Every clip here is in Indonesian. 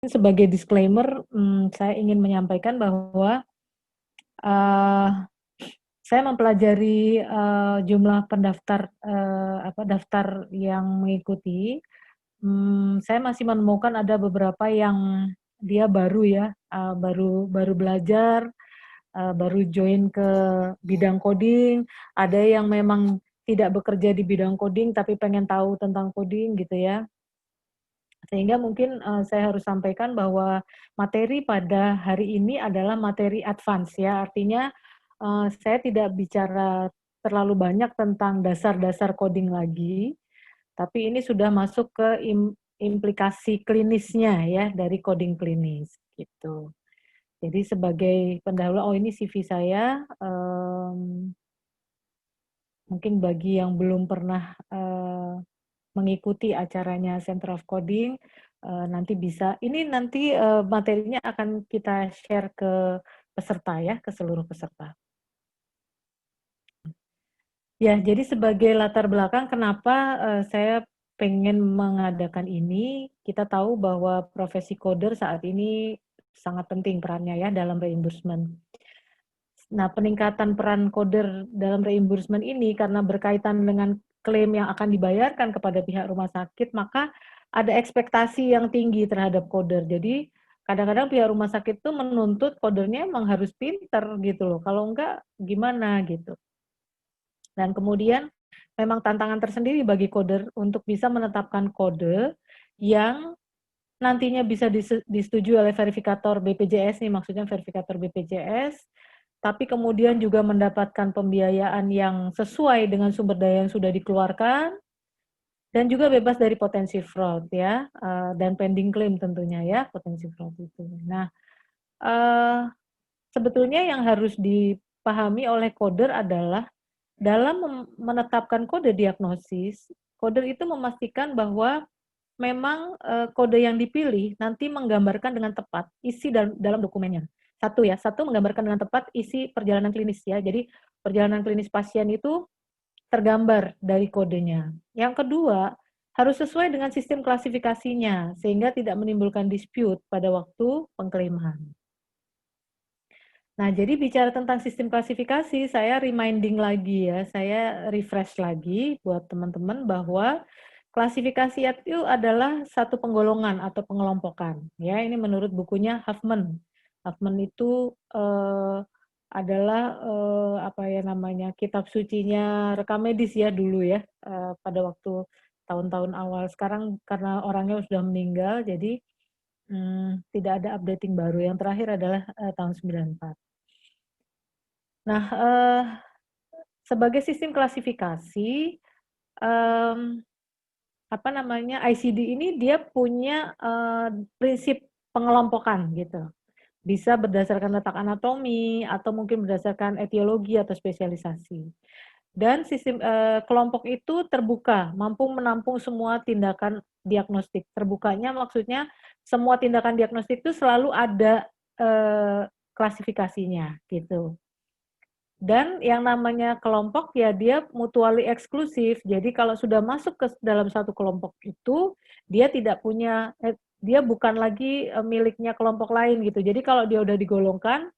Sebagai disclaimer, saya ingin menyampaikan bahwa, eee, saya mempelajari, jumlah pendaftar, daftar yang mengikuti, saya masih menemukan ada beberapa yang dia baru ya, baru baru belajar, baru join ke bidang coding, ada yang memang tidak bekerja di bidang coding tapi pengen tahu tentang coding gitu ya. Sehingga mungkin, saya harus sampaikan bahwa materi pada hari ini adalah materi advance ya, artinya, saya tidak bicara terlalu banyak tentang dasar-dasar coding lagi, tapi ini sudah masuk ke implikasi klinisnya ya, dari coding klinis, gitu. Jadi sebagai pendahulu, oh ini CV saya, mungkin bagi yang belum pernah, mengikuti acaranya Center of Coding, nanti bisa ini nanti, materinya akan kita share ke peserta ya, ke seluruh peserta. Ya, jadi sebagai latar belakang kenapa, saya pengen mengadakan ini, kita tahu bahwa profesi coder saat ini sangat penting perannya ya dalam reimbursement. Nah, peningkatan peran coder dalam reimbursement ini karena berkaitan dengan klaim yang akan dibayarkan kepada pihak rumah sakit, maka ada ekspektasi yang tinggi terhadap coder. Jadi, kadang-kadang pihak rumah sakit itu menuntut codernya emang harus pinter gitu loh, kalau enggak gimana gitu. Dan kemudian memang tantangan tersendiri bagi coder untuk bisa menetapkan kode yang nantinya bisa disetujui oleh verifikator BPJS nih, maksudnya verifikator BPJS, tapi kemudian juga mendapatkan pembiayaan yang sesuai dengan sumber daya yang sudah dikeluarkan, dan juga bebas dari potensi fraud ya, dan pending claim tentunya ya, potensi fraud itu. Nah, eee, sebetulnya yang harus dipahami oleh coder adalah dalam menetapkan kode diagnosis, coder itu memastikan bahwa memang, kode yang dipilih nanti menggambarkan dengan tepat isi dalam dokumennya. Satu menggambarkan dengan tepat isi perjalanan klinis ya. Jadi perjalanan klinis pasien itu tergambar dari kodenya. Yang kedua, harus sesuai dengan sistem klasifikasinya sehingga tidak menimbulkan dispute pada waktu pengklaiman. Nah, jadi bicara tentang sistem klasifikasi, saya reminding lagi ya, saya refresh lagi buat teman-teman bahwa klasifikasi itu adalah satu penggolongan atau pengelompokan. Ya, ini menurut bukunya Huffman. Huffman itu adalah apa ya namanya, kitab sucinya rekam medis ya dulu ya, pada waktu tahun-tahun awal. Sekarang karena orangnya sudah meninggal, jadi tidak ada updating baru. Yang terakhir adalah tahun 94. Nah, sebagai sistem klasifikasi, mmm, apa namanya, ICD ini dia punya, prinsip pengelompokan gitu. Bisa berdasarkan letak anatomi atau mungkin berdasarkan etiologi atau spesialisasi. Dan sistem, kelompok itu terbuka, mampu menampung semua tindakan diagnostik. Terbukanya maksudnya semua tindakan diagnostik itu selalu ada, klasifikasinya gitu. Dan yang namanya kelompok ya dia mutually eksklusif. Jadi kalau sudah masuk ke dalam satu kelompok itu, dia tidak punya dia bukan lagi, miliknya kelompok lain gitu. Jadi kalau dia udah digolongkan,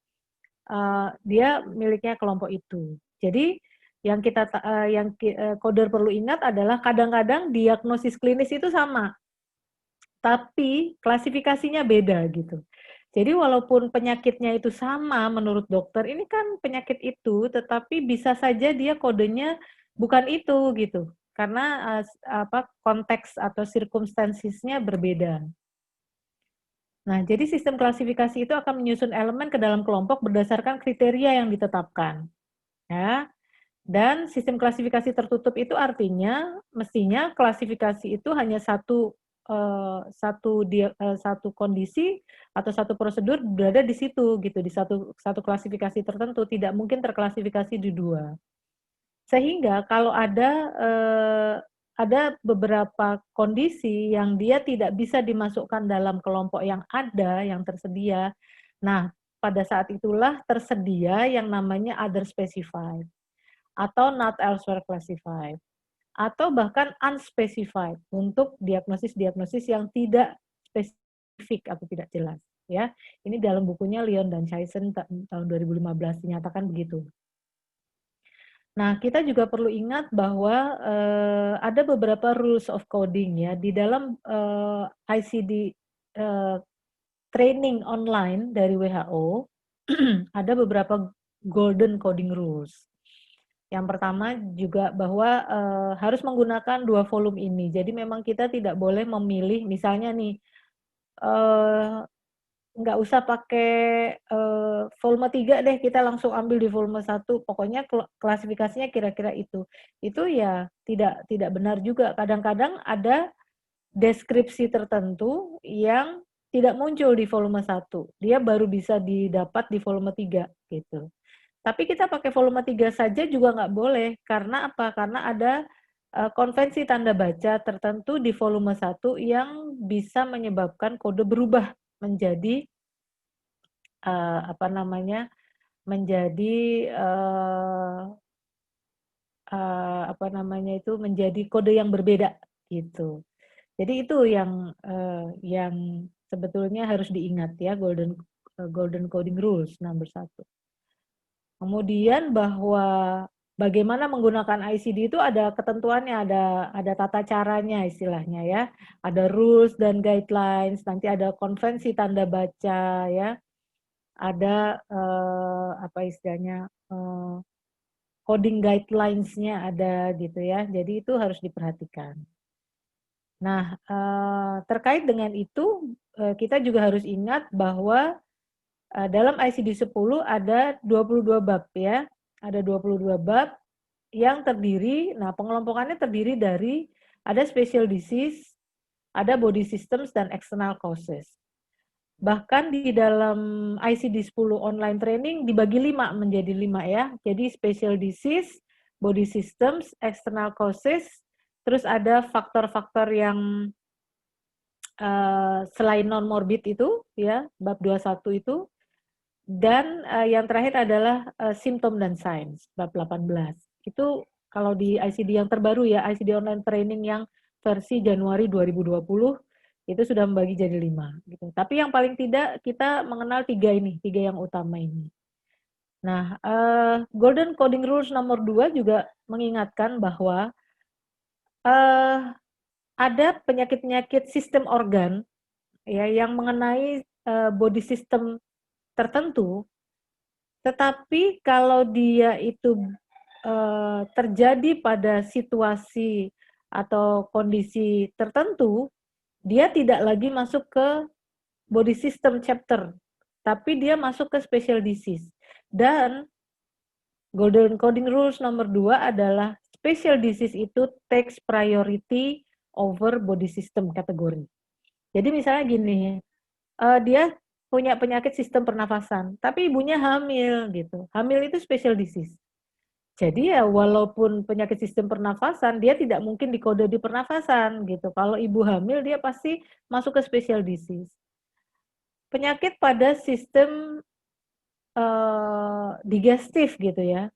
dia miliknya kelompok itu. Jadi yang coder perlu ingat adalah kadang-kadang diagnosis klinis itu sama, tapi klasifikasinya beda gitu. Jadi walaupun penyakitnya itu sama menurut dokter, ini kan penyakit itu, tetapi bisa saja dia kodenya bukan itu gitu. Karena, konteks atau circumstances-nya berbeda. Nah, jadi sistem klasifikasi itu akan menyusun elemen ke dalam kelompok berdasarkan kriteria yang ditetapkan, ya. Dan sistem klasifikasi tertutup itu artinya, mestinya klasifikasi itu hanya satu kondisi atau satu prosedur berada di situ gitu, di satu satu klasifikasi tertentu, tidak mungkin terklasifikasi di 2. Sehingga kalau ada beberapa kondisi yang dia tidak bisa dimasukkan dalam kelompok yang ada, yang tersedia. Nah, pada saat itulah tersedia yang namanya other specified atau not elsewhere classified, atau bahkan unspecified untuk diagnosis-diagnosis yang tidak spesifik atau tidak jelas, ya. Ini dalam bukunya Leon dan Chaisen tahun 2015 dinyatakan begitu. Nah, kita juga perlu ingat bahwa ada beberapa rules of coding ya di dalam ICD training online dari WHO. Ada beberapa golden coding rules. Yang pertama juga bahwa harus menggunakan 2 volume ini. Jadi memang kita tidak boleh memilih misalnya nih nggak usah pakai volume 3 deh, kita langsung ambil di volume 1, pokoknya klasifikasinya kira-kira itu. Itu ya tidak benar juga. Kadang-kadang ada deskripsi tertentu yang tidak muncul di volume 1, dia baru bisa didapat di volume 3 gitu. Tapi kita pakai volume 3 saja juga nggak boleh, karena apa? Karena ada konvensi tanda baca tertentu di volume 1 yang bisa menyebabkan kode berubah menjadi apa namanya, menjadi apa namanya itu, menjadi kode yang berbeda gitu. Jadi itu yang sebetulnya harus diingat ya, golden coding rules nomor 1. Kemudian bahwa bagaimana menggunakan ICD itu ada ketentuannya, ada tata caranya istilahnya ya. Ada rules dan guidelines, nanti ada konvensi tanda baca ya. Ada apa istilahnya, coding guidelines-nya ada gitu ya. Jadi itu harus diperhatikan. Nah, terkait dengan itu kita juga harus ingat bahwa dalam ICD-10 ada 22 bab ya. Ada 22 bab yang terdiri, nah pengelompokannya terdiri dari ada special disease, ada body systems, dan external causes. Bahkan di dalam ICD-10 online training dibagi 5 menjadi 5 ya. Jadi special disease, body systems, external causes, terus ada faktor-faktor yang selain non-morbid itu ya, bab 21 itu. Dan yang terakhir adalah simptom dan signs, bab 18. Itu kalau di ICD yang terbaru ya, ICD online training yang versi Januari 2020, itu sudah membagi jadi 5. Gitu. Tapi yang paling tidak kita mengenal 3 ini, 3 yang utama ini. Nah, Golden Coding Rules nomor 2 juga mengingatkan bahwa ada penyakit-penyakit sistem organ ya yang mengenai body system tertentu. Tetapi kalau dia itu terjadi pada situasi atau kondisi tertentu, dia tidak lagi masuk ke body system chapter, tapi dia masuk ke special disease. Dan Golden Coding Rules nomor 2 adalah special disease itu takes priority over body system kategori. Jadi misalnya gini, dia punya penyakit sistem pernafasan, tapi ibunya hamil gitu. Hamil itu special disease. Jadi ya walaupun penyakit sistem pernafasan, dia tidak mungkin dikode di pernafasan gitu. Kalau ibu hamil dia pasti masuk ke special disease. Penyakit pada sistem digestif gitu ya.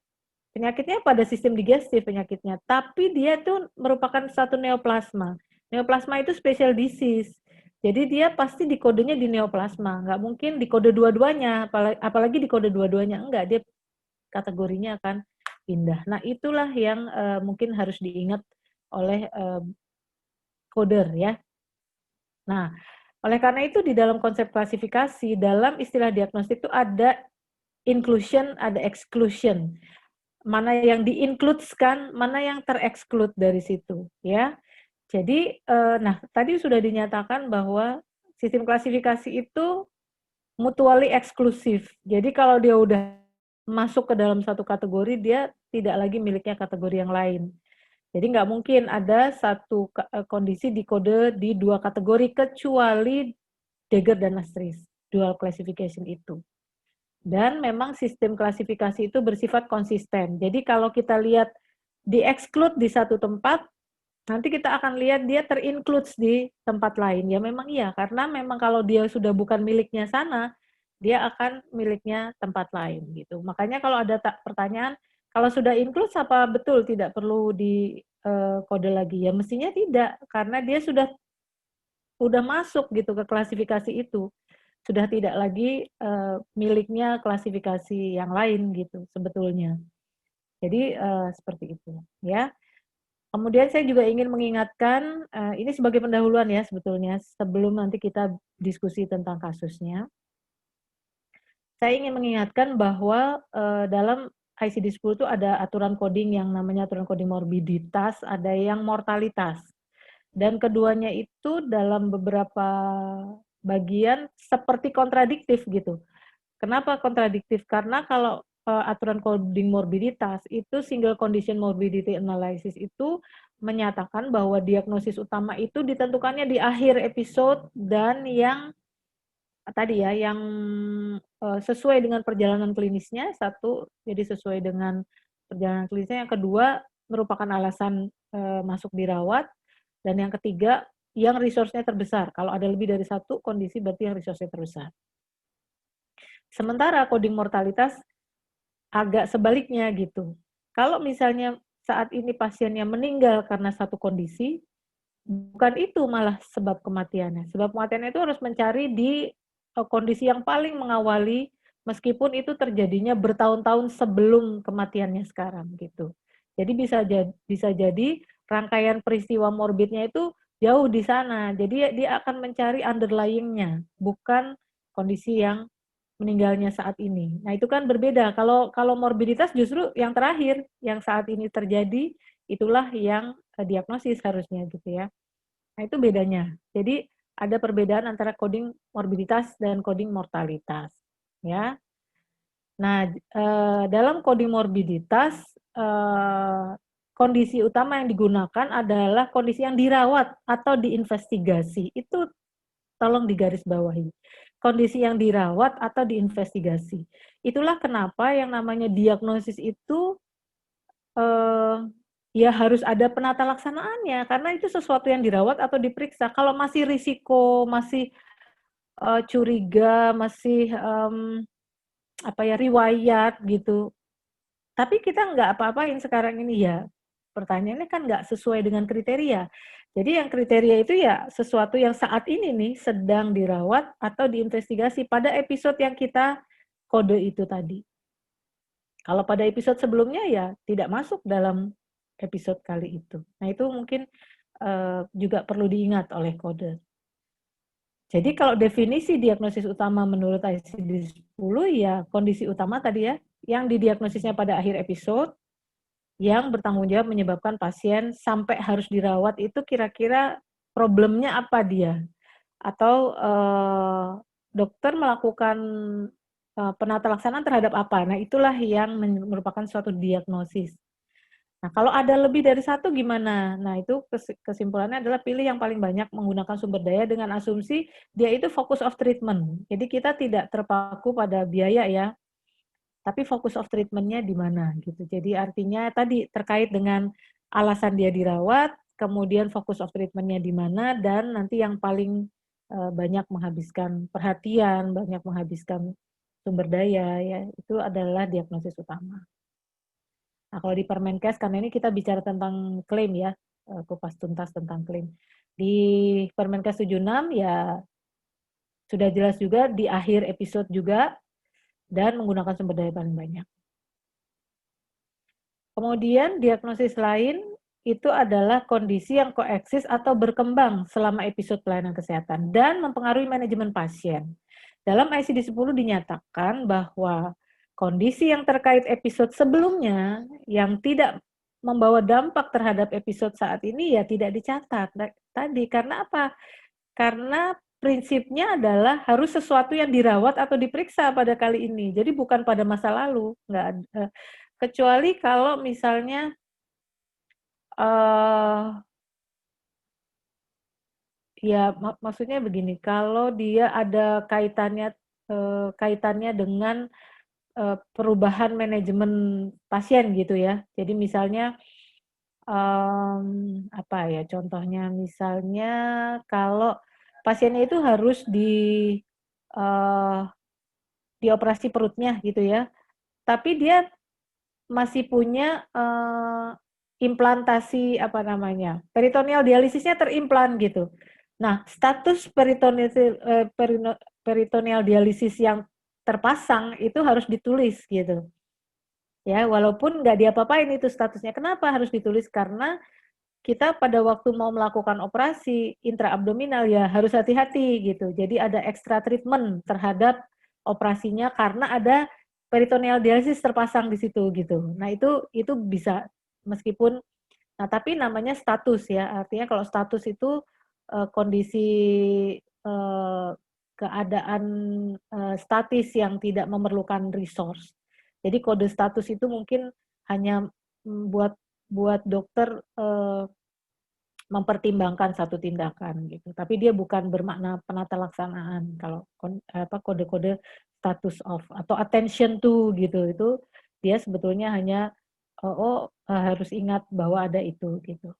Penyakitnya pada sistem digestif penyakitnya, tapi dia itu merupakan satu neoplasma. Neoplasma itu special disease. Jadi dia pasti dikodenya di neoplasma, nggak mungkin dikode dua-duanya, apalagi dikode dua-duanya, enggak, dia kategorinya akan pindah. Nah itulah yang mungkin harus diingat oleh coder ya. Nah, oleh karena itu di dalam konsep klasifikasi, dalam istilah diagnostik itu ada inclusion, ada exclusion. Mana yang di-includes-kan, mana yang ter-exclude dari situ, ya. Jadi, nah tadi sudah dinyatakan bahwa sistem klasifikasi itu mutually eksklusif. Jadi kalau dia udah masuk ke dalam satu kategori, dia tidak lagi miliknya kategori yang lain. Jadi nggak mungkin ada satu kondisi dikode di 2 kategori kecuali Dagger dan Astris, dual classification itu. Dan memang sistem klasifikasi itu bersifat konsisten. Jadi kalau kita lihat di-exclude di satu tempat, nanti kita akan lihat dia ter-include di tempat lain. Ya memang iya, karena memang kalau dia sudah bukan miliknya sana, dia akan miliknya tempat lain gitu. Makanya kalau ada pertanyaan, kalau sudah include apa betul tidak perlu di kode lagi? Ya mestinya tidak, karena dia sudah udah masuk gitu ke klasifikasi itu. Sudah tidak lagi miliknya klasifikasi yang lain gitu sebetulnya. Jadi seperti itu ya. Kemudian saya juga ingin mengingatkan, ini sebagai pendahuluan ya sebetulnya sebelum nanti kita diskusi tentang kasusnya. Saya ingin mengingatkan bahwa dalam ICD-10 itu ada aturan coding yang namanya aturan coding morbiditas, ada yang mortalitas. Dan keduanya itu dalam beberapa bagian seperti kontradiktif gitu. Kenapa kontradiktif? Karena kalau aturan coding morbiditas itu single condition morbidity analysis itu menyatakan bahwa diagnosis utama itu ditentukannya di akhir episode dan yang tadi ya, yang sesuai dengan perjalanan klinisnya, satu, jadi sesuai dengan perjalanan klinisnya, yang kedua merupakan alasan masuk dirawat, dan yang ketiga yang resource-nya terbesar. Kalau ada lebih dari satu kondisi berarti yang resource-nya terbesar. Sementara coding mortalitas agak sebaliknya gitu. Kalau misalnya saat ini pasiennya meninggal karena satu kondisi, bukan itu malah sebab kematiannya. Sebab kematiannya itu harus mencari di kondisi yang paling mengawali, meskipun itu terjadinya bertahun-tahun sebelum kematiannya sekarang gitu. Jadi bisa jadi rangkaian peristiwa morbidnya itu jauh di sana. Jadi dia akan mencari underlying-nya, bukan kondisi yang meninggalnya saat ini. Nah, itu kan berbeda. Kalau morbiditas justru yang terakhir, yang saat ini terjadi, itulah yang diagnosis harusnya gitu ya. Nah, itu bedanya. Jadi ada perbedaan antara coding morbiditas dan coding mortalitas, ya. Nah, dalam coding morbiditas, kondisi utama yang digunakan adalah kondisi yang dirawat atau diinvestigasi. Itu tolong digarisbawahi. Kondisi yang dirawat atau diinvestigasi. Itulah kenapa yang namanya diagnosis itu ya harus ada penata laksanaannya, karena itu sesuatu yang dirawat atau diperiksa. Kalau masih risiko, masih curiga, masih apa ya, riwayat gitu, tapi kita nggak apa-apain sekarang ini ya, pertanyaannya kan nggak sesuai dengan kriteria. Jadi yang kriteria itu ya sesuatu yang saat ini nih sedang dirawat atau diinvestigasi pada episode yang kita kode itu tadi. Kalau pada episode sebelumnya ya tidak masuk dalam episode kali itu. Nah itu mungkin juga perlu diingat oleh kode. Jadi kalau definisi diagnosis utama menurut ICD-10 ya kondisi utama tadi ya, yang didiagnosisnya pada akhir episode, yang bertanggung jawab menyebabkan pasien sampai harus dirawat itu kira-kira problemnya apa dia? Atau dokter melakukan penata laksanaan terhadap apa? Nah itulah yang merupakan suatu diagnosis. Nah, kalau ada lebih dari satu gimana? Nah, itu kesimpulannya adalah pilih yang paling banyak menggunakan sumber daya dengan asumsi dia itu focus of treatment. Jadi kita tidak terpaku pada biaya ya, tapi focus of treatment-nya di mana gitu. Jadi artinya tadi terkait dengan alasan dia dirawat, kemudian focus of treatment-nya di mana, dan nanti yang paling banyak menghabiskan perhatian, banyak menghabiskan sumber daya ya, itu adalah diagnosis utama. Nah, kalau di Permenkes, karena ini kita bicara tentang klaim ya, kupas tuntas tentang klaim. Di Permenkes 76 ya sudah jelas juga di akhir episode juga, dan menggunakan sumber daya paling banyak. Kemudian diagnosis lain itu adalah kondisi yang koeksis atau berkembang selama episode pelayanan kesehatan dan mempengaruhi manajemen pasien. Dalam ICD-10 dinyatakan bahwa kondisi yang terkait episode sebelumnya yang tidak membawa dampak terhadap episode saat ini ya tidak dicatat. Tadi karena apa? Karena prinsipnya adalah harus sesuatu yang dirawat atau diperiksa pada kali ini. Jadi bukan pada masa lalu, nggak ada. Kecuali kalau misalnya ya maksudnya begini, kalau dia ada kaitannya dengan perubahan manajemen pasien gitu ya. Jadi misalnya apa ya contohnya, misalnya kalau pasiennya itu harus dioperasi perutnya gitu ya, tapi dia masih punya implantasi apa namanya, peritoneal dialisisnya terimplan gitu. Nah, status peritoneal dialisis yang terpasang itu harus ditulis gitu. Ya, walaupun nggak diapa-apain itu statusnya. Kenapa harus ditulis? Karena kita pada waktu mau melakukan operasi intraabdominal ya harus hati-hati gitu. Jadi ada extra treatment terhadap operasinya karena ada peritoneal dialisis terpasang di situ gitu. Nah, itu bisa meskipun tapi namanya status ya. Artinya kalau status itu kondisi eh, keadaan statis yang tidak memerlukan resource. Jadi kode status itu mungkin hanya buat buat dokter mempertimbangkan satu tindakan gitu. Tapi dia bukan bermakna penata laksanaan. Kalau kode-kode status of atau attention to gitu itu dia sebetulnya hanya harus ingat bahwa ada itu gitu.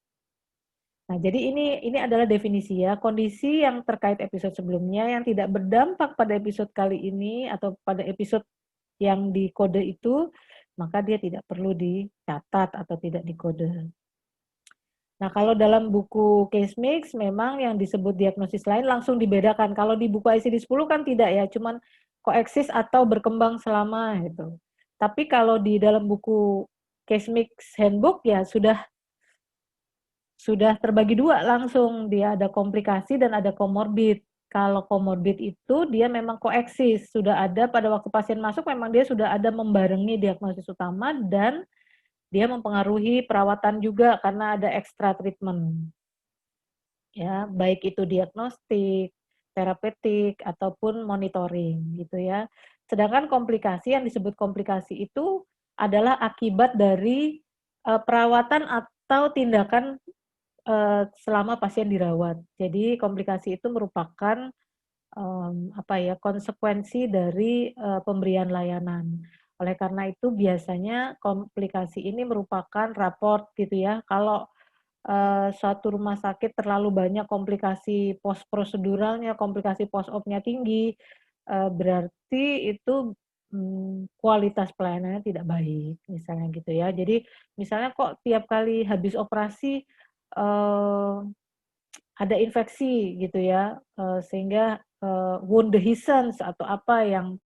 Nah, jadi ini adalah definisi ya, kondisi yang terkait episode sebelumnya yang tidak berdampak pada episode kali ini atau pada episode yang dikode itu, maka dia tidak perlu dicatat atau tidak dikode. Nah, kalau dalam buku case mix memang yang disebut diagnosis lain langsung dibedakan. Kalau di buku ICD-10 kan tidak ya, cuman koeksis atau berkembang selama itu. Tapi kalau di dalam buku case mix handbook ya sudah terbagi dua langsung, dia ada komplikasi dan ada komorbid. Kalau komorbid itu dia memang koeksis, sudah ada pada waktu pasien masuk memang dia sudah ada membarengi diagnosis utama dan dia mempengaruhi perawatan juga karena ada extra treatment. Ya, baik itu diagnostik, terapeutik ataupun monitoring gitu ya. Sedangkan komplikasi yang disebut komplikasi itu adalah akibat dari perawatan atau tindakan selama pasien dirawat. Jadi komplikasi itu merupakan konsekuensi dari pemberian layanan. Oleh karena itu biasanya komplikasi ini merupakan raport gitu ya. Kalau suatu rumah sakit terlalu banyak komplikasi pos proseduralnya, komplikasi post op-nya tinggi, berarti itu kualitas pelayanannya tidak baik, misalnya gitu ya. Jadi misalnya kok tiap kali habis operasi eh, ada infeksi gitu ya, sehingga wound dehiscence atau apa yang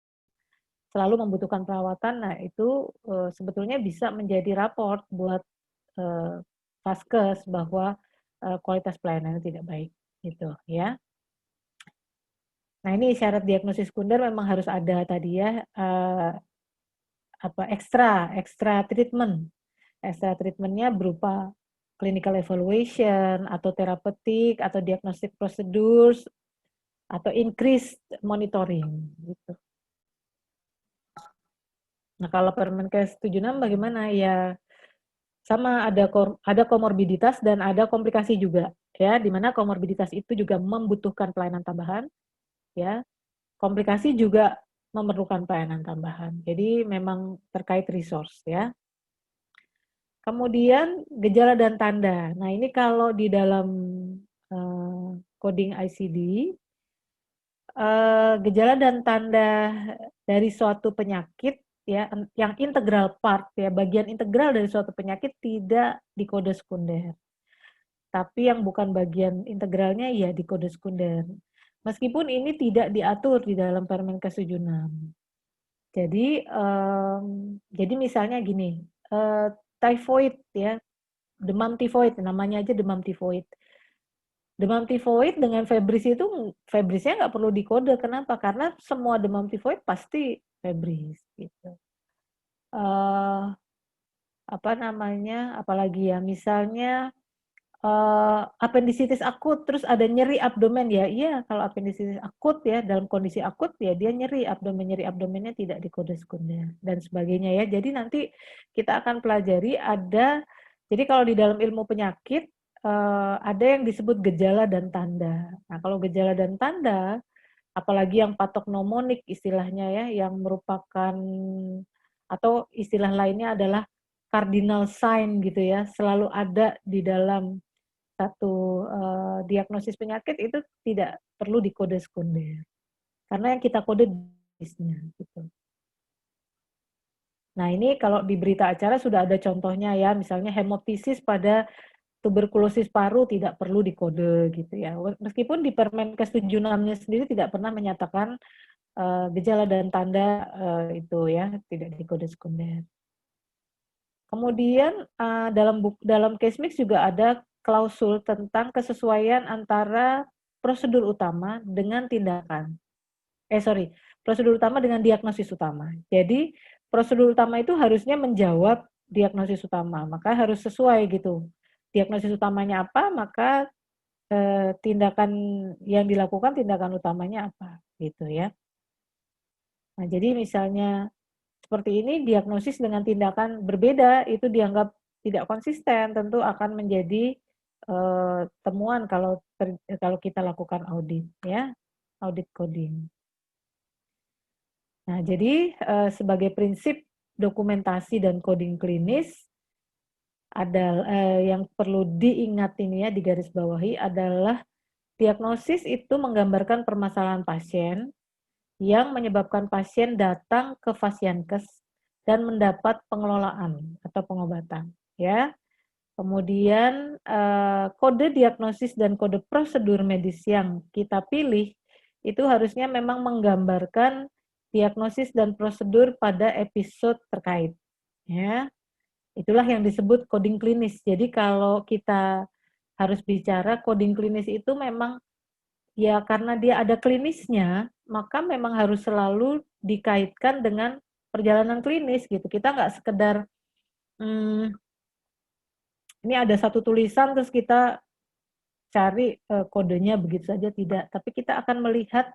selalu membutuhkan perawatan, nah itu sebetulnya bisa menjadi raport buat Vaskes bahwa kualitas pelayanannya tidak baik gitu ya. Nah ini syarat diagnosis sekunder memang harus ada tadi ya ekstra treatment. Ekstra treatmentnya berupa clinical evaluation atau terapeutik atau diagnostic procedures atau increased monitoring gitu. Nah kalau Permenkes 76 bagaimana ya sama ada komorbiditas dan ada komplikasi juga ya di mana komorbiditas itu juga membutuhkan pelayanan tambahan ya. Komplikasi juga memerlukan pelayanan tambahan. Jadi memang terkait resource ya. Kemudian gejala dan tanda. Nah, ini kalau di dalam coding ICD gejala dan tanda dari suatu penyakit ya yang integral part ya bagian integral dari suatu penyakit tidak dikode sekunder. Tapi yang bukan bagian integralnya ya dikode sekunder. Meskipun ini tidak diatur di dalam Permenkes 76. Jadi misalnya gini, tifoid ya, demam tifoid, namanya aja demam tifoid. Demam tifoid dengan febris itu, febrisnya nggak perlu dikode, kenapa? Karena semua demam tifoid pasti febris gitu. Apa namanya, apalagi ya, misalnya apendisitis akut, terus ada nyeri abdomen ya, iya kalau apendisitis akut ya, dalam kondisi akut ya dia nyeri abdomennya tidak dikode sekunder dan sebagainya ya. Jadi nanti kita akan pelajari jadi kalau di dalam ilmu penyakit ada yang disebut gejala dan tanda. Nah kalau gejala dan tanda, apalagi yang patognomonik istilahnya ya, yang merupakan atau istilah lainnya adalah cardinal sign gitu ya, selalu ada di dalam satu diagnosis penyakit itu tidak perlu dikode sekunder. Karena yang kita kode disease-nya gitu. Nah, ini kalau di berita acara sudah ada contohnya ya, misalnya hemoptisis pada tuberkulosis paru tidak perlu dikode gitu ya. Meskipun di Permenkes 76-nya sendiri tidak pernah menyatakan gejala dan tanda itu ya tidak dikode sekunder. Kemudian dalam case mix juga ada klausul tentang kesesuaian antara prosedur utama dengan tindakan. Prosedur utama dengan diagnosis utama. Jadi prosedur utama itu harusnya menjawab diagnosis utama, maka harus sesuai gitu. Diagnosis utamanya apa, maka tindakan yang dilakukan tindakan utamanya apa, gitu ya. Nah, jadi misalnya seperti ini diagnosis dengan tindakan berbeda itu dianggap tidak konsisten, tentu akan menjadi temuan kalau kita lakukan audit ya, audit coding. Nah, jadi sebagai prinsip dokumentasi dan coding klinis ada yang perlu diingat ini ya digarisbawahi adalah diagnosis itu menggambarkan permasalahan pasien yang menyebabkan pasien datang ke Fasiankes dan mendapat pengelolaan atau pengobatan ya. Kemudian kode diagnosis dan kode prosedur medis yang kita pilih itu harusnya memang menggambarkan diagnosis dan prosedur pada episode terkait. Ya, itulah yang disebut coding klinis. Jadi kalau kita harus bicara coding klinis itu memang ya karena dia ada klinisnya, maka memang harus selalu dikaitkan dengan perjalanan klinis gitu. Kita nggak sekedar ini ada satu tulisan terus kita cari kodenya begitu saja tidak, tapi kita akan melihat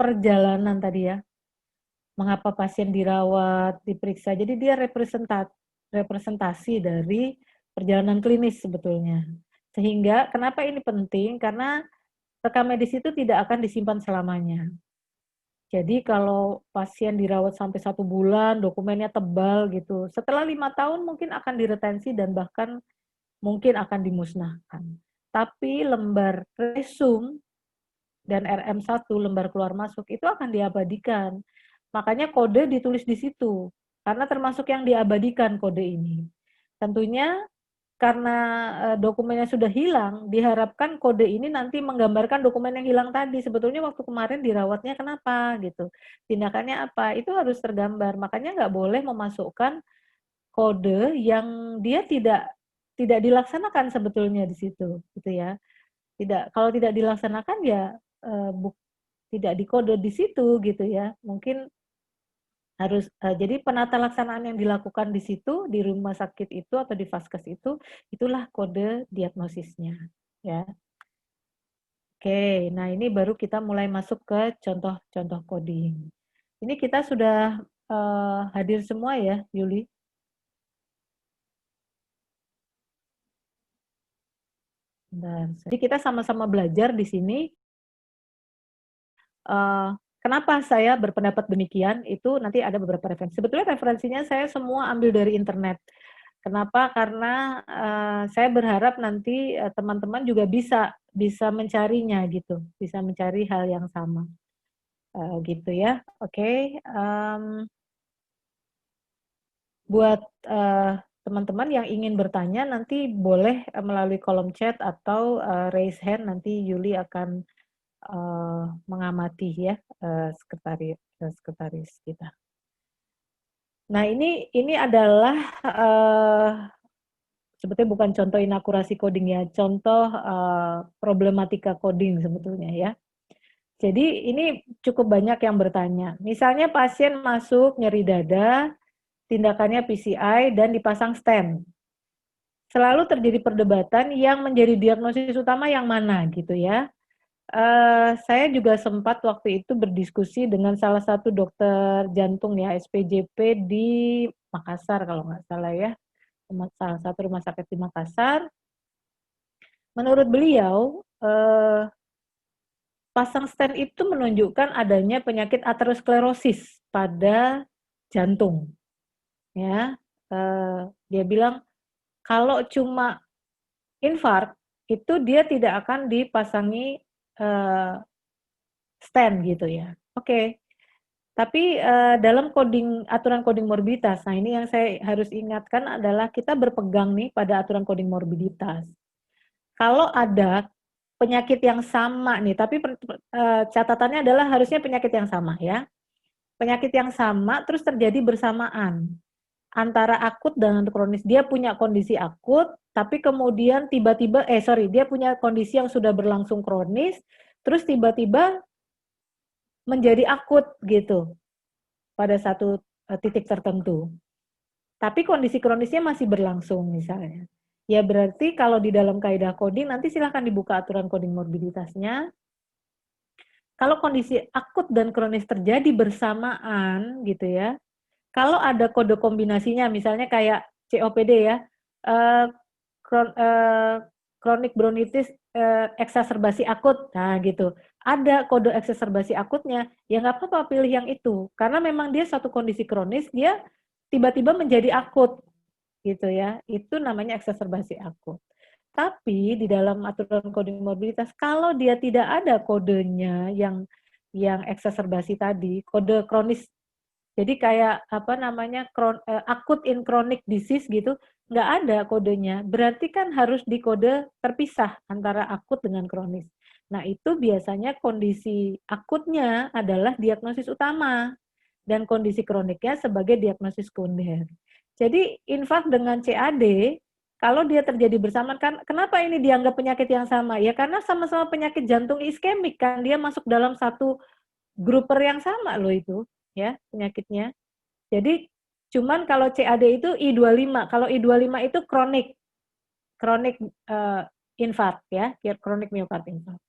perjalanan tadi ya, mengapa pasien dirawat, diperiksa. Jadi dia representasi dari perjalanan klinis sebetulnya. Sehingga kenapa ini penting? Karena rekam medis itu tidak akan disimpan selamanya. Jadi kalau pasien dirawat sampai 1 bulan, dokumennya tebal gitu. Setelah 5 tahun mungkin akan diretensi dan bahkan mungkin akan dimusnahkan. Tapi lembar resum dan RM1, lembar keluar masuk, itu akan diabadikan. Makanya kode ditulis di situ, karena termasuk yang diabadikan kode ini. Tentunya karena dokumennya sudah hilang, diharapkan kode ini nanti menggambarkan dokumen yang hilang tadi. Sebetulnya waktu kemarin dirawatnya kenapa gitu, tindakannya apa, itu harus tergambar. Makanya nggak boleh memasukkan kode yang dia tidak dilaksanakan sebetulnya di situ, gitu ya. Kalau tidak dilaksanakan ya tidak dikode di situ gitu ya. Mungkin harus jadi penata laksanaan yang dilakukan di situ di rumah sakit itu atau di Vaskes itu itulah kode diagnosisnya ya. Oke, nah ini baru kita mulai masuk ke contoh-contoh coding. Ini kita sudah hadir semua ya, Yuli? Jadi kita sama-sama belajar di sini. Kenapa saya berpendapat demikian, itu nanti ada beberapa referensi. Sebetulnya referensinya saya semua ambil dari internet. Kenapa? Karena saya berharap nanti teman-teman juga bisa mencarinya gitu, bisa mencari hal yang sama, gitu ya. Oke, buat teman-teman yang ingin bertanya nanti boleh melalui kolom chat atau raise hand, nanti Yuli akan mengamati ya sekretaris kita. Nah ini adalah sebetulnya bukan contoh inakurasi coding ya, contoh problematika coding sebetulnya ya. Jadi ini cukup banyak yang bertanya. Misalnya pasien masuk nyeri dada, tindakannya PCI dan dipasang stent. Selalu terjadi perdebatan yang menjadi diagnosis utama yang mana gitu ya. Saya juga sempat waktu itu berdiskusi dengan salah satu dokter jantung ya, SPJP di Makassar kalau nggak salah ya, salah satu rumah sakit di Makassar. Menurut beliau, pasang stent itu menunjukkan adanya penyakit aterosklerosis pada jantung. Ya, dia bilang kalau cuma infark itu dia tidak akan dipasangi stent gitu ya. Oke. Tapi dalam aturan coding morbiditas, nah ini yang saya harus ingatkan adalah kita berpegang nih pada aturan coding morbiditas. Kalau ada penyakit yang sama nih, tapi catatannya adalah harusnya penyakit yang sama ya. Penyakit yang sama terus terjadi bersamaan antara akut dan kronis. Dia punya kondisi akut, tapi kemudian tiba-tiba, dia punya kondisi yang sudah berlangsung kronis, terus tiba-tiba menjadi akut gitu pada satu titik tertentu. Tapi kondisi kronisnya masih berlangsung misalnya. Ya berarti kalau di dalam kaidah coding, nanti silahkan dibuka aturan coding morbiditasnya. Kalau kondisi akut dan kronis terjadi bersamaan gitu ya, kalau ada kode kombinasinya, misalnya kayak COPD ya, eh, kronik bronkitis eksaserbasi akut, nah gitu. Ada kode eksaserbasi akutnya, ya nggak apa-apa pilih yang itu, karena memang dia satu kondisi kronis, dia tiba-tiba menjadi akut, gitu ya. Itu namanya eksaserbasi akut. Tapi di dalam aturan kode mobilitas, kalau dia tidak ada kodenya yang eksaserbasi tadi, kode kronis, jadi kayak apa namanya akut in chronic disease gitu, nggak ada kodenya. Berarti kan harus dikode terpisah antara akut dengan kronis. Nah itu biasanya kondisi akutnya adalah diagnosis utama dan kondisi kroniknya sebagai diagnosis sekunder. Jadi infak dengan CAD kalau dia terjadi bersamaan, kan kenapa ini dianggap penyakit yang sama? Ya karena sama-sama penyakit jantung iskemik kan, dia masuk dalam satu gruper yang sama loh itu ya penyakitnya. Jadi cuman kalau CAD itu I25, kalau I25 itu kronik infark ya, kronik miokard infark.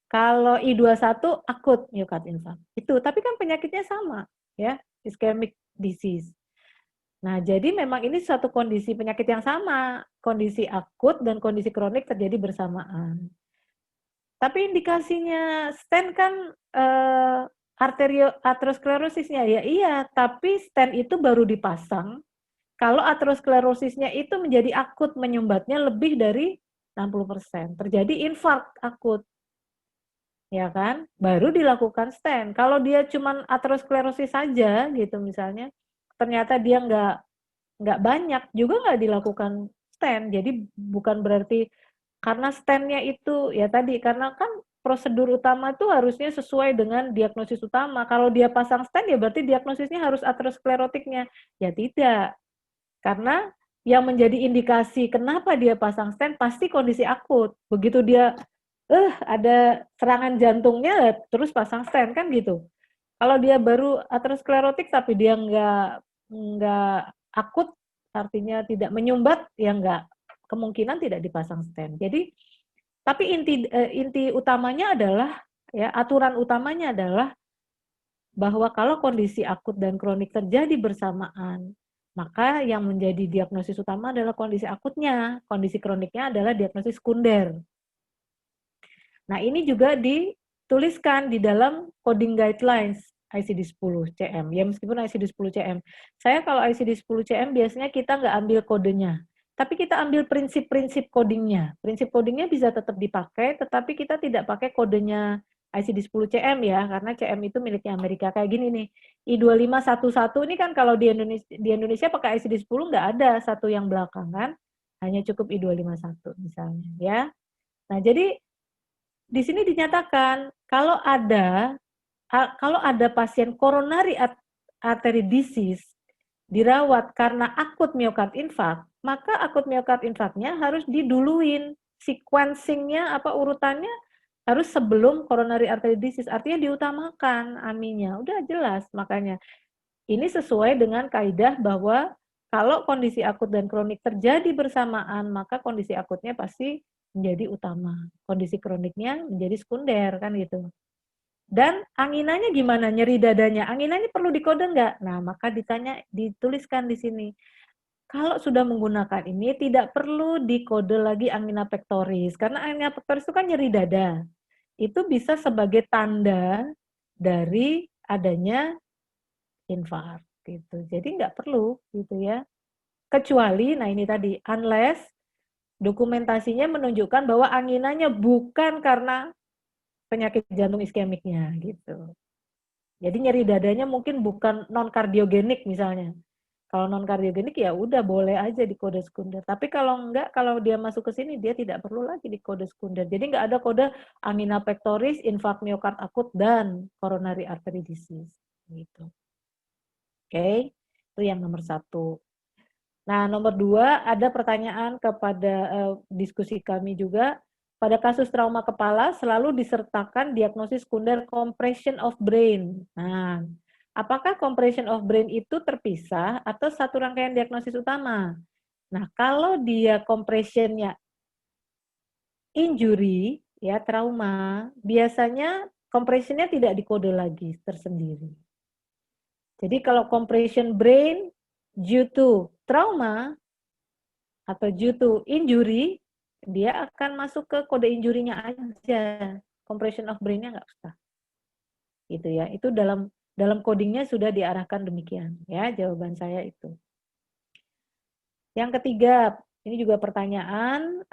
Kalau I21 akut miokard infark. Itu, tapi kan penyakitnya sama ya, ischemic disease. Nah, jadi memang ini suatu kondisi penyakit yang sama, kondisi akut dan kondisi kronik terjadi bersamaan. Tapi indikasinya stent kan aterosklerosisnya, ya iya, tapi stent itu baru dipasang kalau aterosklerosisnya itu menjadi akut, menyumbatnya lebih dari 60%, terjadi infark akut, ya kan? Baru dilakukan stent. Kalau dia cuma aterosklerosis saja gitu misalnya, ternyata dia nggak banyak, juga nggak dilakukan stent. Jadi bukan berarti karena stentnya itu ya tadi, karena kan prosedur utama itu harusnya sesuai dengan diagnosis utama. Kalau dia pasang stent ya berarti diagnosisnya harus aterosklerotiknya. Ya tidak. Karena yang menjadi indikasi kenapa dia pasang stent pasti kondisi akut. Begitu dia ada serangan jantungnya terus pasang stent kan gitu. Kalau dia baru aterosklerotik tapi dia nggak akut, artinya tidak menyumbat, ya nggak, kemungkinan tidak dipasang stent. Jadi tapi inti utamanya adalah ya, aturan utamanya adalah bahwa kalau kondisi akut dan kronik terjadi bersamaan, maka yang menjadi diagnosis utama adalah kondisi akutnya, kondisi kroniknya adalah diagnosis sekunder. Nah, ini juga dituliskan di dalam coding guidelines ICD-10 CM. Ya, meskipun ICD-10 CM. Saya kalau ICD-10 CM biasanya kita nggak ambil kodenya, tapi kita ambil prinsip-prinsip codingnya. Prinsip codingnya bisa tetap dipakai, tetapi kita tidak pakai kodenya ICD-10 CM ya, karena CM itu miliknya Amerika. Kayak gini nih, I2511 ini kan kalau di Indonesia pakai ICD-10 nggak ada satu yang belakangan, hanya cukup I251 misalnya ya. Nah, jadi di sini dinyatakan kalau ada pasien coronary artery disease dirawat karena akut miokard infark, maka akut miokard infarknya harus diduluin, sequencingnya apa urutannya harus sebelum coronary artery disease, artinya diutamakan aminya. Udah jelas, makanya ini sesuai dengan kaidah bahwa kalau kondisi akut dan kronik terjadi bersamaan, maka kondisi akutnya pasti menjadi utama. Kondisi kroniknya menjadi sekunder, kan gitu. Dan anginanya gimana? Nyeri dadanya. Anginanya perlu dikode nggak? Nah, maka dituliskan di sini. Kalau sudah menggunakan ini, tidak perlu dikode lagi angina pectoris. Karena angina pectoris itu kan nyeri dada. Itu bisa sebagai tanda dari adanya infark gitu. Jadi nggak perlu gitu ya. Kecuali, nah ini tadi, unless dokumentasinya menunjukkan bahwa anginanya bukan karena penyakit jantung iskemiknya gitu. Jadi nyeri dadanya mungkin bukan non kardiogenik misalnya. Kalau non kardiogenik ya udah boleh aja di kode sekunder. Tapi kalau enggak, kalau dia masuk ke sini dia tidak perlu lagi di kode sekunder. Jadi enggak ada kode angina pectoris, infark miokard akut dan coronary artery disease gitu. Oke, itu yang nomor 1. Nah, nomor 2 ada pertanyaan kepada diskusi kami juga. Pada kasus trauma kepala selalu disertakan diagnosis sekunder compression of brain. Nah, apakah compression of brain itu terpisah atau satu rangkaian diagnosis utama? Nah, kalau dia compressionnya injury, ya trauma, biasanya compressionnya tidak dikode lagi tersendiri. Jadi kalau compression brain due to trauma atau due to injury, dia akan masuk ke kode injury-nya aja. Compression of brain-nya nggak usah. Gitu ya. Itu dalam codingnya sudah diarahkan demikian. Ya, jawaban saya itu. Yang ketiga, ini juga pertanyaan,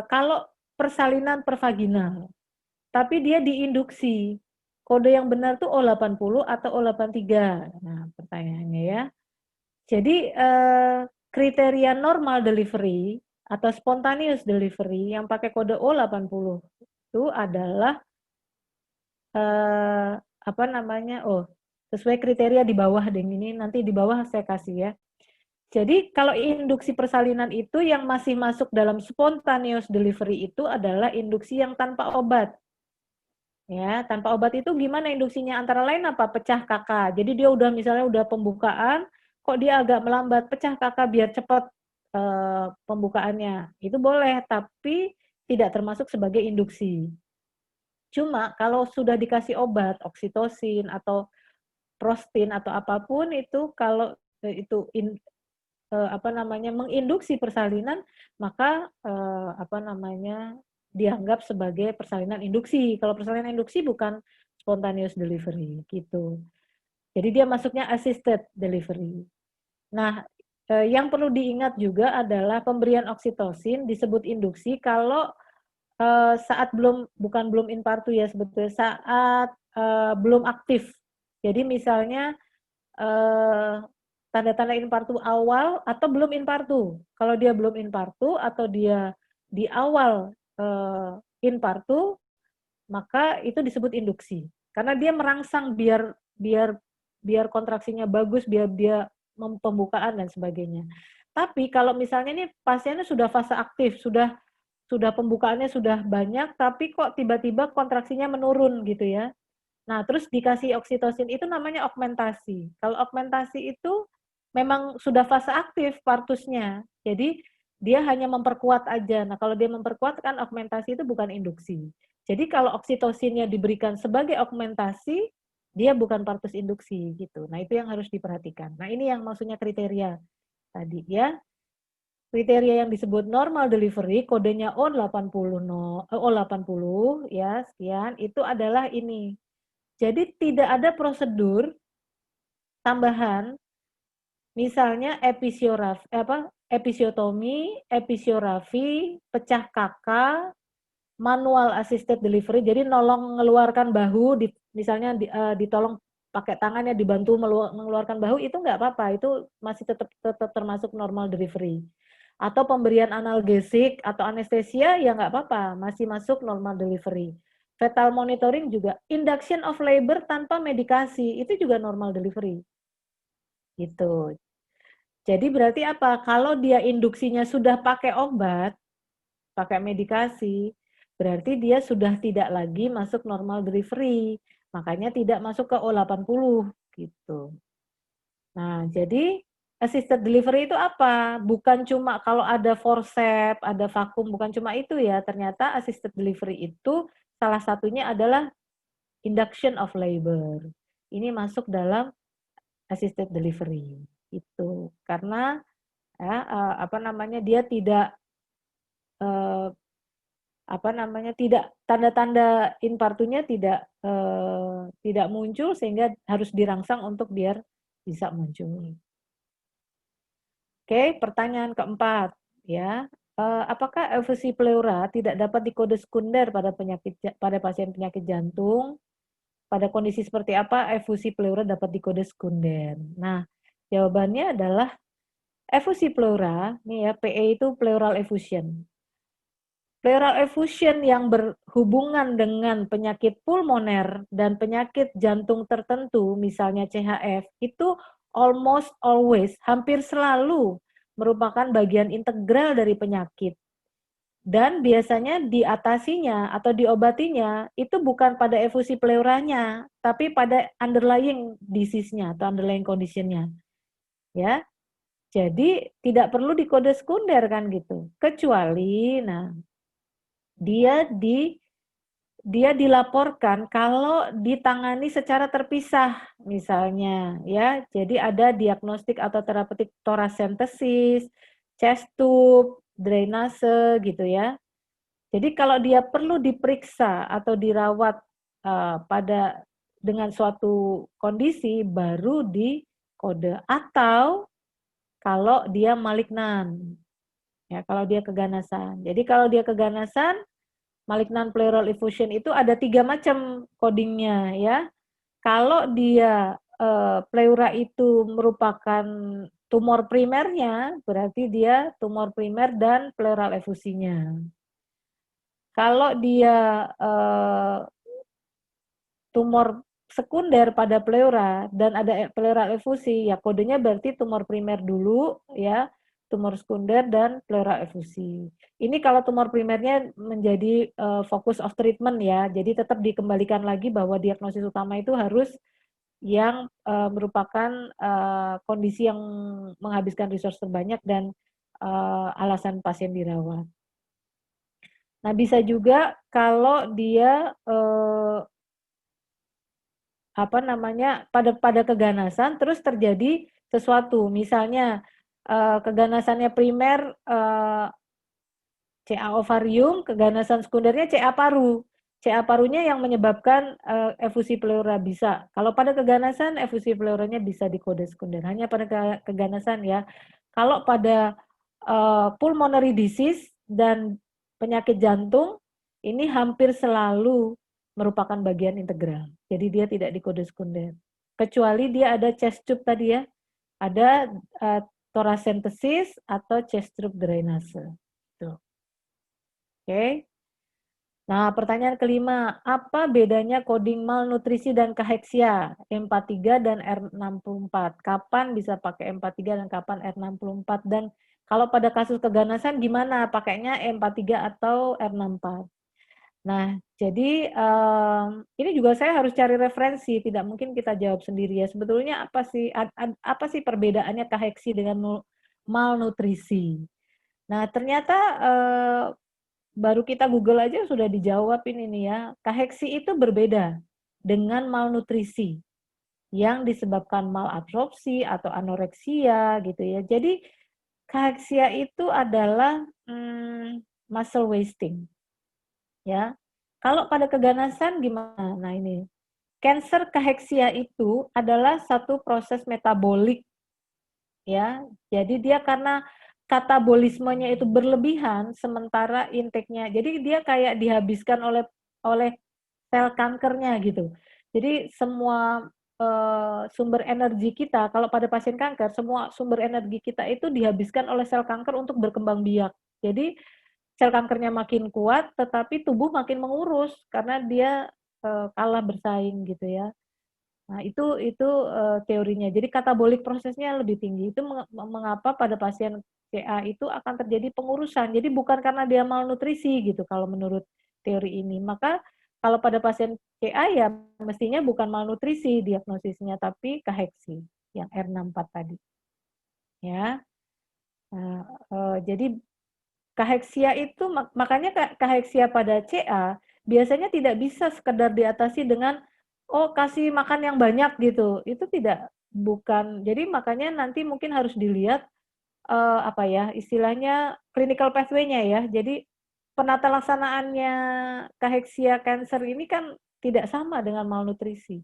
kalau persalinan pervaginal, tapi dia diinduksi, kode yang benar tuh O80 atau O83? Nah, pertanyaannya ya. Jadi kriteria normal delivery atau spontaneous delivery yang pakai kode O80 itu adalah apa namanya? Sesuai kriteria di bawah deh ini, nanti di bawah saya kasih ya. Jadi kalau induksi persalinan itu yang masih masuk dalam spontaneous delivery itu adalah induksi yang tanpa obat. Ya, tanpa obat itu gimana induksinya? Antara lain apa? Pecah kakak. Jadi dia udah misalnya udah pembukaan, kok dia agak melambat, pecah kakak biar cepat pembukaannya. Itu boleh, tapi tidak termasuk sebagai induksi. Cuma kalau sudah dikasih obat, oksitosin atau prostin atau apapun itu, kalau itu apa namanya menginduksi persalinan, maka apa namanya dianggap sebagai persalinan induksi. Kalau persalinan induksi bukan spontaneous delivery gitu. Jadi dia masuknya assisted delivery. Nah, yang perlu diingat juga adalah pemberian oksitosin disebut induksi kalau saat belum infartu ya sebetulnya, saat belum aktif. Jadi misalnya tanda-tanda infartu awal atau belum infartu. Kalau dia belum infartu atau dia di awal infartu, maka itu disebut induksi. Karena dia merangsang biar biar biar kontraksinya bagus, biar dia pembukaan dan sebagainya. Tapi kalau misalnya ini pasiennya sudah fase aktif, sudah pembukaannya sudah banyak, tapi kok tiba-tiba kontraksinya menurun gitu ya. Nah, terus dikasih oksitosin itu namanya augmentasi. Kalau augmentasi itu memang sudah fase aktif partusnya. Jadi dia hanya memperkuat aja. Nah, kalau dia memperkuat kan augmentasi itu bukan induksi. Jadi kalau oksitosinnya diberikan sebagai augmentasi, dia bukan partus induksi gitu. Nah, itu yang harus diperhatikan. Nah, ini yang maksudnya kriteria tadi ya. Kriteria yang disebut normal delivery, kodenya O80 O80 ya, sekian, itu adalah ini. Jadi tidak ada prosedur tambahan, misalnya episiotomi, episiografi, pecah kakak, manual assisted delivery, jadi nolong mengeluarkan bahu, misalnya ditolong pakai tangannya dibantu mengeluarkan bahu, itu nggak apa-apa, itu masih tetap termasuk normal delivery. Atau pemberian analgesik atau anestesia ya nggak apa-apa, masih masuk normal delivery. Fetal monitoring juga, induction of labor tanpa medikasi, itu juga normal delivery. Gitu. Jadi berarti apa? Kalau dia induksinya sudah pakai obat, pakai medikasi, berarti dia sudah tidak lagi masuk normal delivery. Makanya tidak masuk ke O80 gitu. Nah, jadi assisted delivery itu apa? Bukan cuma kalau ada forceps, ada vakum, bukan cuma itu ya. Ternyata assisted delivery itu salah satunya adalah induction of labor. Ini masuk dalam assisted delivery itu. Karena ya, apa namanya dia tidak apa namanya tidak tanda-tanda infartunya tidak muncul sehingga harus dirangsang untuk biar bisa muncul. Oke, pertanyaan keempat ya. Apakah efusi pleura tidak dapat dikode sekunder pada pasien penyakit jantung? Pada kondisi seperti apa efusi pleura dapat dikode sekunder? Nah, Jawabannya adalah efusi pleura, nih ya, PE itu pleural effusion. Pleural effusion yang berhubungan dengan penyakit pulmoner dan penyakit jantung tertentu, misalnya CHF, itu almost always, hampir selalu merupakan bagian integral dari penyakit. Dan biasanya diatasinya atau diobatinya itu bukan pada efusi pleuranya, tapi pada underlying disease-nya atau underlying condition-nya. Ya. Jadi tidak perlu dikode sekunder kan gitu. Kecuali dia di dia dilaporkan kalau ditangani secara terpisah misalnya ya. Jadi ada diagnostik atau terapeutik thoracentesis, chest tube, drainase gitu ya. Jadi kalau dia perlu diperiksa atau dirawat pada dengan suatu kondisi baru dikode, atau kalau dia malignan. Ya, kalau dia keganasan. Jadi kalau dia keganasan, malignan pleural effusion itu ada 3 macam codingnya ya. Kalau dia pleura itu merupakan tumor primernya, berarti dia tumor primer dan pleural effusinya. Kalau dia tumor sekunder pada pleura dan ada pleural effusi, ya kodenya berarti tumor primer dulu ya, tumor sekunder dan pleural effusi. Ini kalau tumor primernya menjadi fokus of treatment ya, jadi tetap dikembalikan lagi bahwa diagnosis utama itu harus yang merupakan kondisi yang menghabiskan resource terbanyak dan alasan pasien dirawat. Nah, bisa juga kalau dia pada keganasan terus terjadi sesuatu, misalnya keganasannya primer CA ovarium, keganasan sekundernya CA paru. CA parunya yang menyebabkan efusi pleura bisa. Kalau pada keganasan efusi pleuranya bisa dikode sekunder, hanya pada keganasan ya. Kalau pada pulmonary disease dan penyakit jantung, ini hampir selalu merupakan bagian integral. Jadi dia tidak dikode sekunder. Kecuali dia ada chest tube tadi ya, ada thoracentesis atau chest tube drainase. Tuh. Oke. Nah, pertanyaan kelima, apa bedanya coding malnutrisi dan kaheksia M43 dan R64? Kapan bisa pakai M43 dan kapan R64? Dan kalau pada kasus keganasan gimana? Pakainya M43 atau R64? Nah, jadi ini juga saya harus cari referensi, tidak mungkin kita jawab sendiri ya. Sebetulnya apa sih perbedaannya kaheksi dengan malnutrisi? Nah, ternyata baru kita Google aja sudah dijawab ini nih ya. Kaheksi itu berbeda dengan malnutrisi yang disebabkan malabsorpsi atau anoreksia gitu ya. Jadi kaheksia itu adalah muscle wasting ya. Kalau pada keganasan gimana? Nah ini, cancer kaheksia itu adalah satu proses metabolik ya. Jadi dia karena katabolismenya itu berlebihan sementara intake-nya. Jadi dia kayak dihabiskan oleh sel kankernya gitu. Jadi semua sumber energi kita, kalau pada pasien kanker, semua sumber energi kita itu dihabiskan oleh sel kanker untuk berkembang biak. Jadi sel kankernya makin kuat, tetapi tubuh makin mengurus karena dia kalah bersaing gitu ya. Nah, itu teorinya. Jadi katabolik prosesnya lebih tinggi. Itu mengapa pada pasien CA itu akan terjadi pengurusan. Jadi bukan karena dia malnutrisi gitu kalau menurut teori ini. Maka kalau pada pasien CA ya mestinya bukan malnutrisi diagnosisnya tapi kaheksi yang R64 tadi. Ya. Nah, jadi kaheksia itu makanya kaheksia pada CA biasanya tidak bisa sekedar diatasi dengan kasih makan yang banyak gitu. Itu bukan. Jadi makanya nanti mungkin harus dilihat istilahnya clinical pathway-nya ya. Jadi penata laksanaannya kaheksia cancer ini kan tidak sama dengan malnutrisi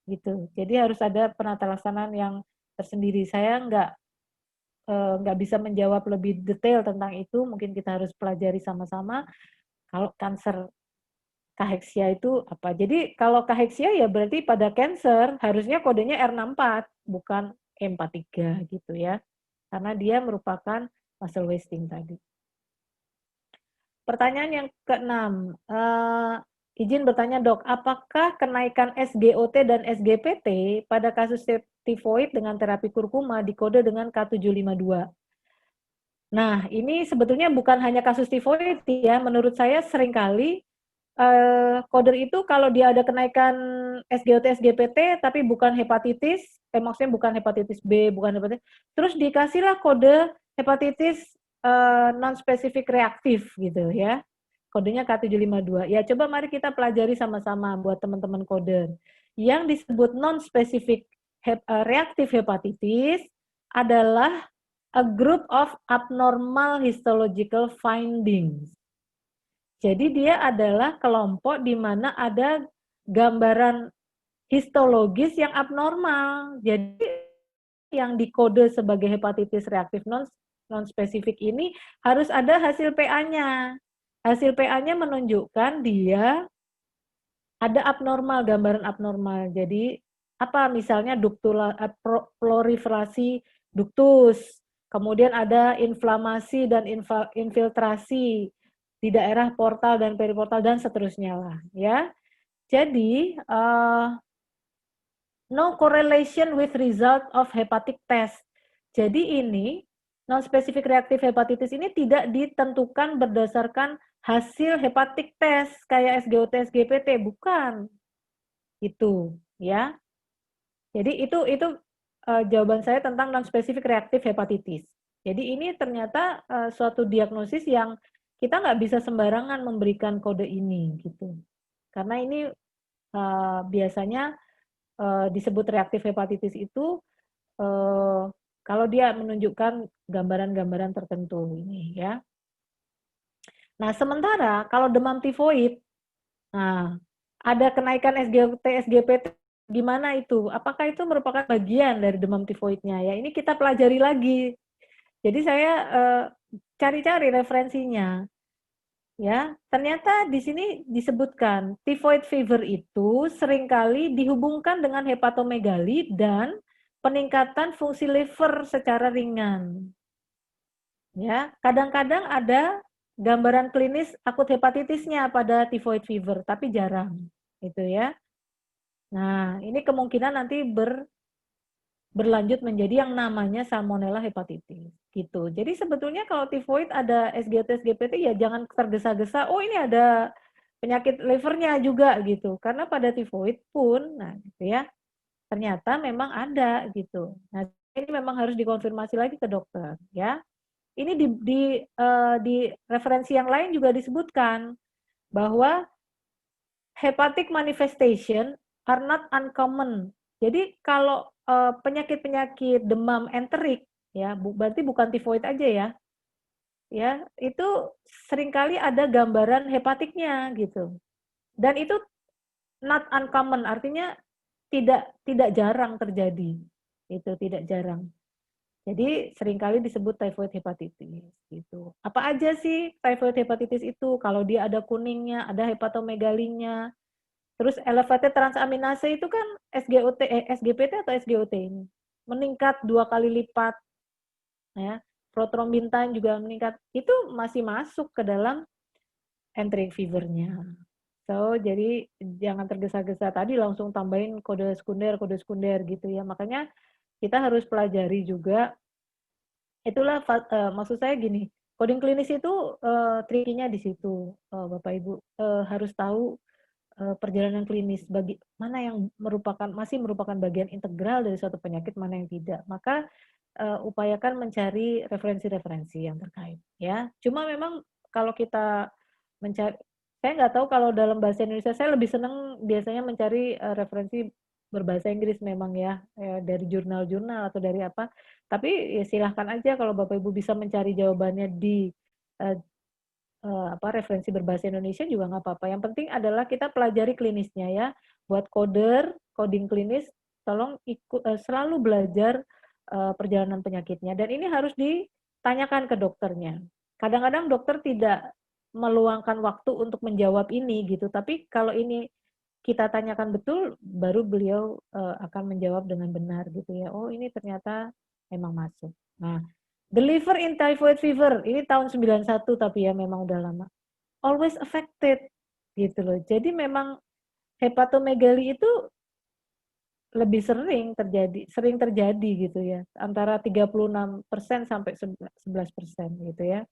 gitu. Jadi harus ada penata laksanaan yang tersendiri. Saya nggak bisa menjawab lebih detail tentang itu, mungkin kita harus pelajari sama-sama. Kalau kanker kaheksia itu apa? Jadi kalau kaheksia ya berarti pada cancer harusnya kodenya R64, bukan E43 gitu ya. Karena dia merupakan muscle wasting tadi. Pertanyaan yang keenam, izin bertanya dok, apakah kenaikan SGOT dan SGPT pada kasus tifoid dengan terapi kurkuma dikode dengan K752? Nah, ini sebetulnya bukan hanya kasus tifoid ya, menurut saya seringkali koder itu kalau dia ada kenaikan SGOT, SGPT, tapi bukan hepatitis, maksudnya bukan hepatitis B, bukan hepatitis, terus dikasihlah kode hepatitis non-spesifik reaktif gitu ya. Kodenya K752. Ya coba mari kita pelajari sama-sama buat teman-teman koder. Yang disebut non-spesifik reaktif hepatitis adalah a group of abnormal histological findings. Jadi dia adalah kelompok di mana ada gambaran histologis yang abnormal. Jadi yang dikode sebagai hepatitis reaktif non-spesifik ini harus ada hasil PA-nya. Hasil PA-nya menunjukkan dia ada abnormal, gambaran abnormal. Jadi apa misalnya proliferasi duktus, kemudian ada inflamasi dan infiltrasi di daerah portal dan periportal dan seterusnya lah ya. Jadi no correlation with result of hepatic test. Jadi ini non-specific reactive hepatitis ini tidak ditentukan berdasarkan hasil hepatic test kayak SGOT, SGPT, bukan. Itu ya. Jadi itu jawaban saya tentang non-specific reactive hepatitis. Jadi ini ternyata suatu diagnosis yang kita nggak bisa sembarangan memberikan kode ini gitu. Karena ini biasanya disebut reaktif hepatitis itu kalau dia menunjukkan gambaran-gambaran tertentu ini ya. Nah, sementara kalau demam tifoid, nah ada kenaikan SGOT, SGPT, gimana itu? Apakah itu merupakan bagian dari demam tifoidnya ya? Ini kita pelajari lagi. Jadi saya cari-cari referensinya. Ya, ternyata di sini disebutkan typhoid fever itu seringkali dihubungkan dengan hepatomegali dan peningkatan fungsi liver secara ringan. Ya, kadang-kadang ada gambaran klinis akut hepatitisnya pada typhoid fever, tapi jarang, itu ya. Nah, ini kemungkinan nanti berlanjut menjadi yang namanya salmonella hepatitis gitu. Jadi sebetulnya kalau tifoid ada SGT SGPT ya jangan tergesa-gesa, oh ini ada penyakit livernya juga gitu. Karena pada tifoid pun nah gitu ya. Ternyata memang ada gitu. Nah, ini memang harus dikonfirmasi lagi ke dokter ya. Ini di referensi yang lain juga disebutkan bahwa hepatic manifestation are not uncommon. Jadi kalau penyakit-penyakit demam enterik ya, berarti bukan tifoid aja ya. Ya, itu seringkali ada gambaran hepatiknya gitu. Dan itu not uncommon, artinya tidak jarang terjadi. Itu tidak jarang. Jadi seringkali disebut typhoid hepatitis gitu. Apa aja sih typhoid hepatitis itu? Kalau dia ada kuningnya, ada hepatomegalinya, terus elevated transaminase itu kan SGPT atau SGOT ini meningkat 2 kali lipat, ya. Prothrombin time juga meningkat. Itu masih masuk ke dalam enteric fever-nya. So, jadi jangan tergesa-gesa tadi langsung tambahin kode sekunder gitu ya. Makanya kita harus pelajari juga. Itulah maksud saya gini, coding klinis itu trikinya di situ, Bapak Ibu harus tahu perjalanan klinis bagi mana yang masih merupakan bagian integral dari suatu penyakit, mana yang tidak. Maka upayakan mencari referensi-referensi yang terkait ya. Cuma memang kalau kita mencari, saya nggak tahu kalau dalam bahasa Indonesia, saya lebih senang biasanya mencari referensi berbahasa Inggris memang ya, dari jurnal-jurnal atau dari apa. Tapi ya silahkan aja kalau Bapak Ibu bisa mencari jawabannya di referensi berbahasa Indonesia juga nggak apa-apa. Yang penting adalah kita pelajari klinisnya ya. Buat coding klinis, tolong selalu belajar perjalanan penyakitnya. Dan ini harus ditanyakan ke dokternya. Kadang-kadang dokter tidak meluangkan waktu untuk menjawab ini gitu. Tapi kalau ini kita tanyakan betul, baru beliau akan menjawab dengan benar gitu ya. Oh ini ternyata memang masuk. Nah, the liver in typhoid fever, ini tahun 91 tapi ya memang udah lama. Always affected gitu loh. Jadi memang hepatomegali itu lebih sering terjadi gitu ya. Antara 36% sampai 11% gitu ya.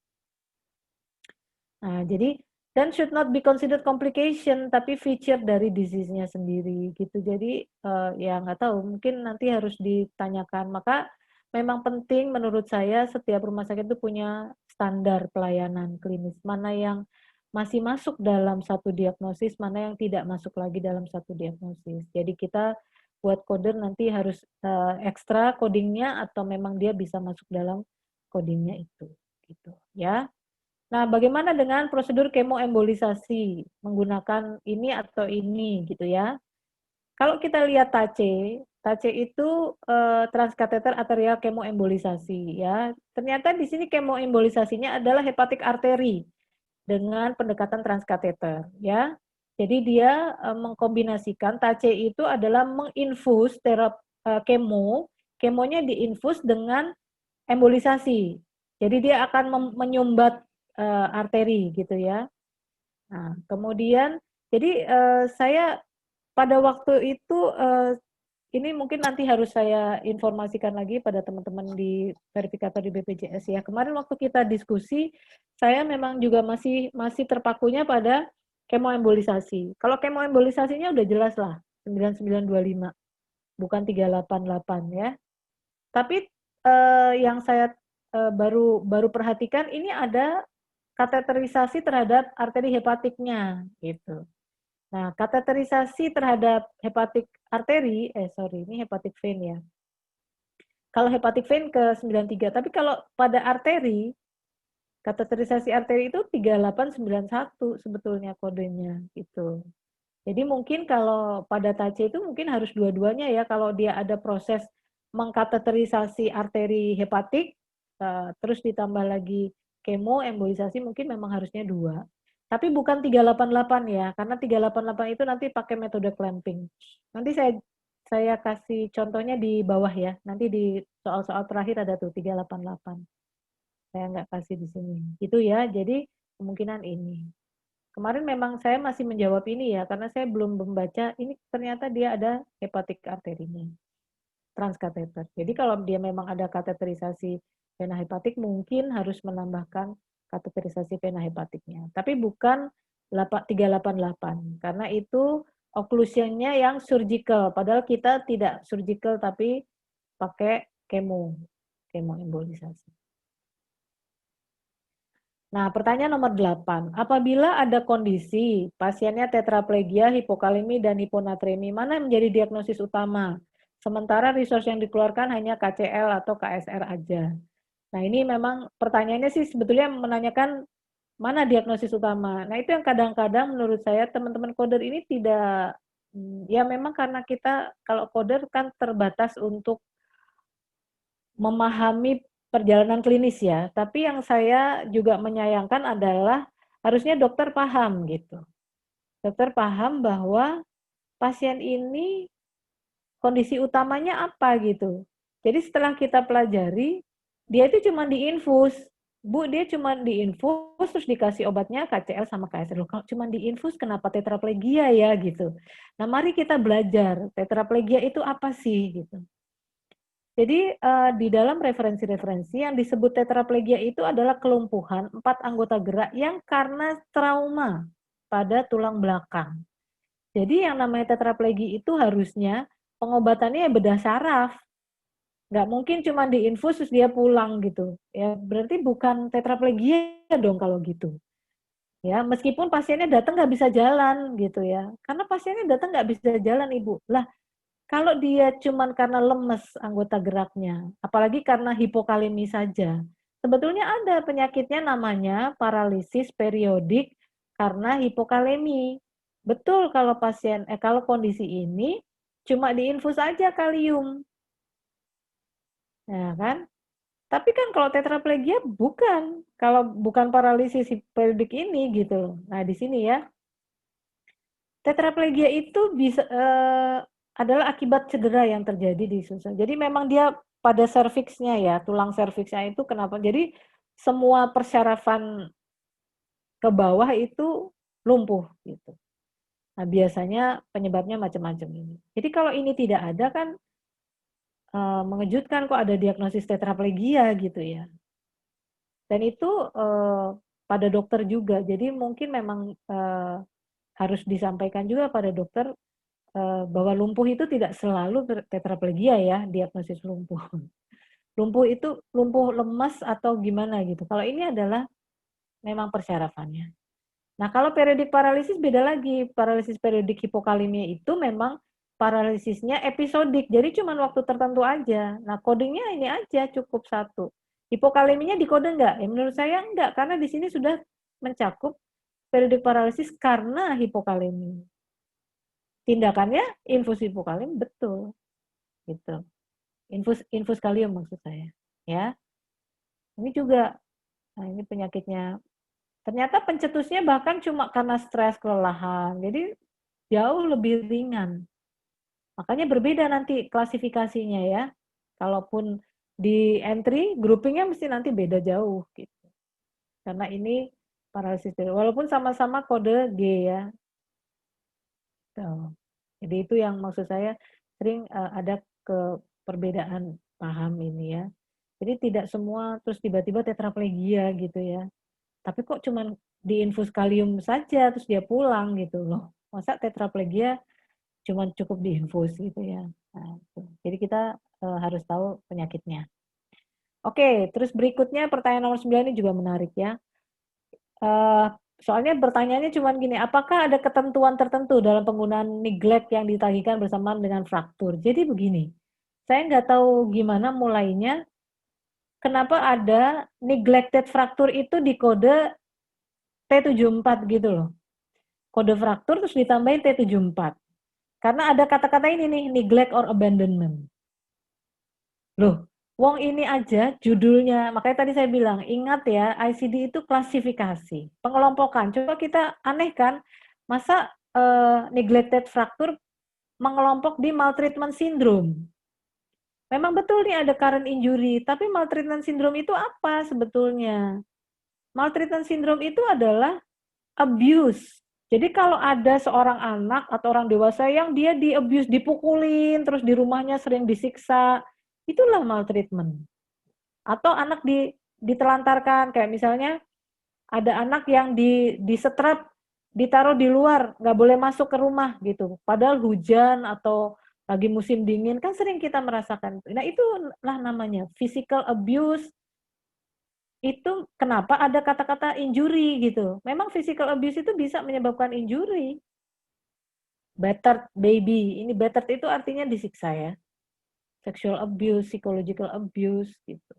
Nah, jadi dan should not be considered complication, tapi feature dari disease-nya sendiri gitu. Jadi ya nggak tahu, mungkin nanti harus ditanyakan. Maka memang penting menurut saya setiap rumah sakit itu punya standar pelayanan klinis. Mana yang masih masuk dalam satu diagnosis, mana yang tidak masuk lagi dalam satu diagnosis. Jadi kita buat coder nanti harus ekstra codingnya atau memang dia bisa masuk dalam codingnya itu, gitu ya. Nah, bagaimana dengan prosedur kemoembolisasi menggunakan ini atau ini gitu ya. Kalau kita lihat TACE itu transkateter arterial kemoembolisasi ya. Ternyata di sini kemoembolisasinya adalah hepatik arteri dengan pendekatan transkateter ya. Jadi dia mengkombinasikan TACE itu adalah menginfus kemonya diinfus dengan embolisasi. Jadi dia akan menyumbat arteri gitu ya. Nah, kemudian jadi saya pada waktu itu ini mungkin nanti harus saya informasikan lagi pada teman-teman di verifikator di BPJS ya. Kemarin waktu kita diskusi, saya memang juga masih terpakunya pada kemoembolisasi. Kalau kemoembolisasinya udah jelas lah, 9925, bukan 388 ya. Tapi yang saya baru perhatikan ini ada kateterisasi terhadap arteri hepatiknya gitu. Nah, kateterisasi terhadap hepatik arteri, ini hepatik vein ya. Kalau hepatik vein ke 93, tapi kalau pada arteri, kateterisasi arteri itu 3891 sebetulnya kodenya gitu. Jadi mungkin kalau pada TACE itu mungkin harus dua-duanya ya, kalau dia ada proses mengkateterisasi arteri hepatik, terus ditambah lagi kemo, embolisasi mungkin memang harusnya 2. Tapi bukan 388 ya, karena 388 itu nanti pakai metode clamping. Nanti saya kasih contohnya di bawah ya, nanti di soal-soal terakhir ada tuh 388. Saya nggak kasih di sini. Itu ya, jadi kemungkinan ini. Kemarin memang saya masih menjawab ini ya, karena saya belum membaca, ini ternyata dia ada hepatik arterinya, transkateter. Jadi kalau dia memang ada kateterisasi vena hepatik, mungkin harus menambahkan kateterisasi vena hepatiknya. Tapi bukan 388, karena itu occlusionnya yang surgical, padahal kita tidak surgical tapi pakai kemoembolisasi. Nah, pertanyaan nomor 8. Apabila ada kondisi pasiennya tetraplegia, hipokalemi, dan hiponatremi, mana yang menjadi diagnosis utama? Sementara resource yang dikeluarkan hanya KCL atau KSR aja. Nah, ini memang pertanyaannya sih sebetulnya menanyakan mana diagnosis utama. Nah, itu yang kadang-kadang menurut saya teman-teman coder ini tidak, ya memang karena kita kalau coder kan terbatas untuk memahami perjalanan klinis ya, tapi yang saya juga menyayangkan adalah harusnya dokter paham gitu. Dokter paham bahwa pasien ini kondisi utamanya apa gitu. Jadi setelah kita pelajari, dia itu cuma diinfus. Bu, dia cuma diinfus terus dikasih obatnya KCL sama KSR. Kalau cuma diinfus kenapa tetraplegia ya gitu. Nah, mari kita belajar tetraplegia itu apa sih gitu. Jadi di dalam referensi-referensi yang disebut tetraplegia itu adalah kelumpuhan 4 anggota gerak yang karena trauma pada tulang belakang. Jadi yang namanya tetraplegia itu harusnya pengobatannya bedah saraf. Nggak mungkin cuma diinfus terus dia pulang gitu. Ya berarti bukan tetraplegia dong kalau gitu. Ya, meskipun pasiennya datang nggak bisa jalan gitu ya. Karena pasiennya datang nggak bisa jalan, Ibu. Lah, kalau dia cuman karena lemes anggota geraknya, apalagi karena hipokalemi saja, sebetulnya ada penyakitnya namanya paralisis periodik karena hipokalemi. Betul kalau kalau kondisi ini cuma diinfus aja kalium. Ya kan? Tapi kan kalau tetraplegia bukan, kalau bukan paralisis periodik ini gitu. Nah, di sini ya. Tetraplegia itu bisa adalah akibat cedera yang terjadi di susun. Jadi memang dia pada serviksnya ya, tulang serviksnya itu kenapa? Jadi semua persyarafan ke bawah itu lumpuh gitu. Nah, biasanya penyebabnya macam-macam ini. Jadi kalau ini tidak ada kan mengejutkan kok ada diagnosis tetraplegia gitu ya. Dan itu pada dokter juga. Jadi mungkin memang harus disampaikan juga pada dokter bahwa lumpuh itu tidak selalu tetraplegia ya, diagnosis lumpuh. Lumpuh itu lumpuh lemas atau gimana gitu. Kalau ini adalah memang persyarafannya. Nah, kalau periodik paralisis beda lagi. Paralisis periodik hipokalemia itu memang paralisisnya episodik. Jadi cuma waktu tertentu aja. Nah, codingnya ini aja cukup satu. Hipokaleminya dikode enggak? Ya, menurut saya enggak, karena di sini sudah mencakup periodik paralisis karena hipokalemi. Tindakannya infus hipokalem betul, gitu. Infus kalium maksud saya, ya. Ini juga, nah ini penyakitnya. Ternyata pencetusnya bahkan cuma karena stres, kelelahan. Jadi jauh lebih ringan. Makanya berbeda nanti klasifikasinya ya. Kalaupun di entry, groupingnya mesti nanti beda jauh gitu. Karena ini paralisis, walaupun sama-sama kode G ya. Tuh. Jadi itu yang maksud saya sering ada perbedaan paham ini ya. Jadi tidak semua terus tiba-tiba tetraplegia gitu ya. Tapi kok cuman diinfus kalium saja terus dia pulang gitu loh. Masa tetraplegia cuman cukup diinfus gitu ya. Nah, itu. Jadi kita harus tahu penyakitnya. Oke, terus berikutnya pertanyaan nomor 9 ini juga menarik ya. Soalnya pertanyaannya cuma gini, apakah ada ketentuan tertentu dalam penggunaan neglect yang ditagihkan bersamaan dengan fraktur? Jadi begini, saya nggak tahu gimana mulainya, kenapa ada neglected fraktur itu di kode T74 gitu loh. Kode fraktur terus ditambahin T74. Karena ada kata-kata ini nih, neglect or abandonment. Loh, wong ini aja judulnya, makanya tadi saya bilang, ingat ya, ICD itu klasifikasi, pengelompokan. Coba kita aneh kan, masa neglected fracture mengelompok di maltreatment syndrome. Memang betul nih ada current injury, tapi maltreatment syndrome itu apa sebetulnya? Maltreatment syndrome itu adalah abuse. Jadi kalau ada seorang anak atau orang dewasa yang dia di-abuse, dipukulin, terus di rumahnya sering disiksa, itulah maltreatment. Atau anak ditelantarkan, kayak misalnya ada anak yang disetrap, ditaruh di luar, nggak boleh masuk ke rumah gitu. Padahal hujan atau lagi musim dingin, kan sering kita merasakan. Nah itulah namanya physical abuse. Itu kenapa ada kata-kata injury gitu. Memang physical abuse itu bisa menyebabkan injury. Battered baby, ini battered itu artinya disiksa ya. Sexual abuse, psychological abuse gitu.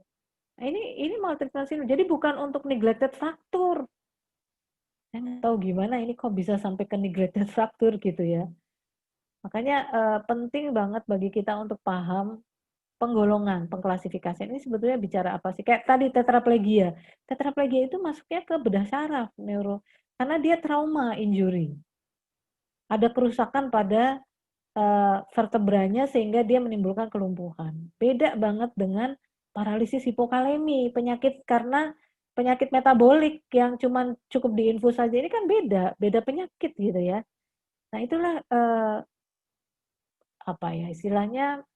Nah, ini maltreatment syndrome. Jadi bukan untuk neglected fracture. Saya nggak tahu gimana ini kok bisa sampai ke neglected fracture gitu ya. Makanya penting banget bagi kita untuk paham penggolongan, pengklasifikasian ini sebetulnya bicara apa sih? Kayak tadi tetraplegia. Tetraplegia itu masuknya ke bedah saraf neuro karena dia trauma injury. Ada kerusakan pada vertebranya sehingga dia menimbulkan kelumpuhan. Beda banget dengan paralisis hipokalemi, penyakit karena penyakit metabolik yang cuman cukup diinfus saja ini kan beda penyakit gitu ya. Nah, itulah apa ya istilahnya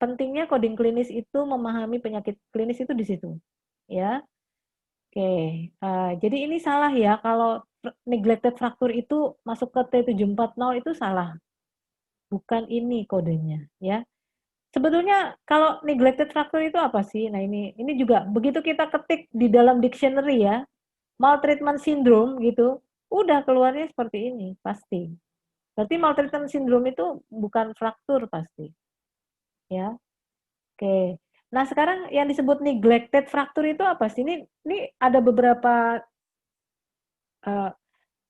pentingnya coding klinis itu memahami penyakit klinis itu di situ. Ya. Oke, jadi ini salah ya kalau neglected fracture itu masuk ke T740 itu salah. Bukan ini kodenya ya. Sebetulnya kalau neglected fracture itu apa sih? Nah ini juga begitu kita ketik di dalam dictionary ya, maltreatment syndrome gitu, udah keluarnya seperti ini pasti. Berarti maltreatment syndrome itu bukan fraktur pasti. Ya. Oke. Nah, sekarang yang disebut neglected fracture itu apa sih? Ini ada beberapa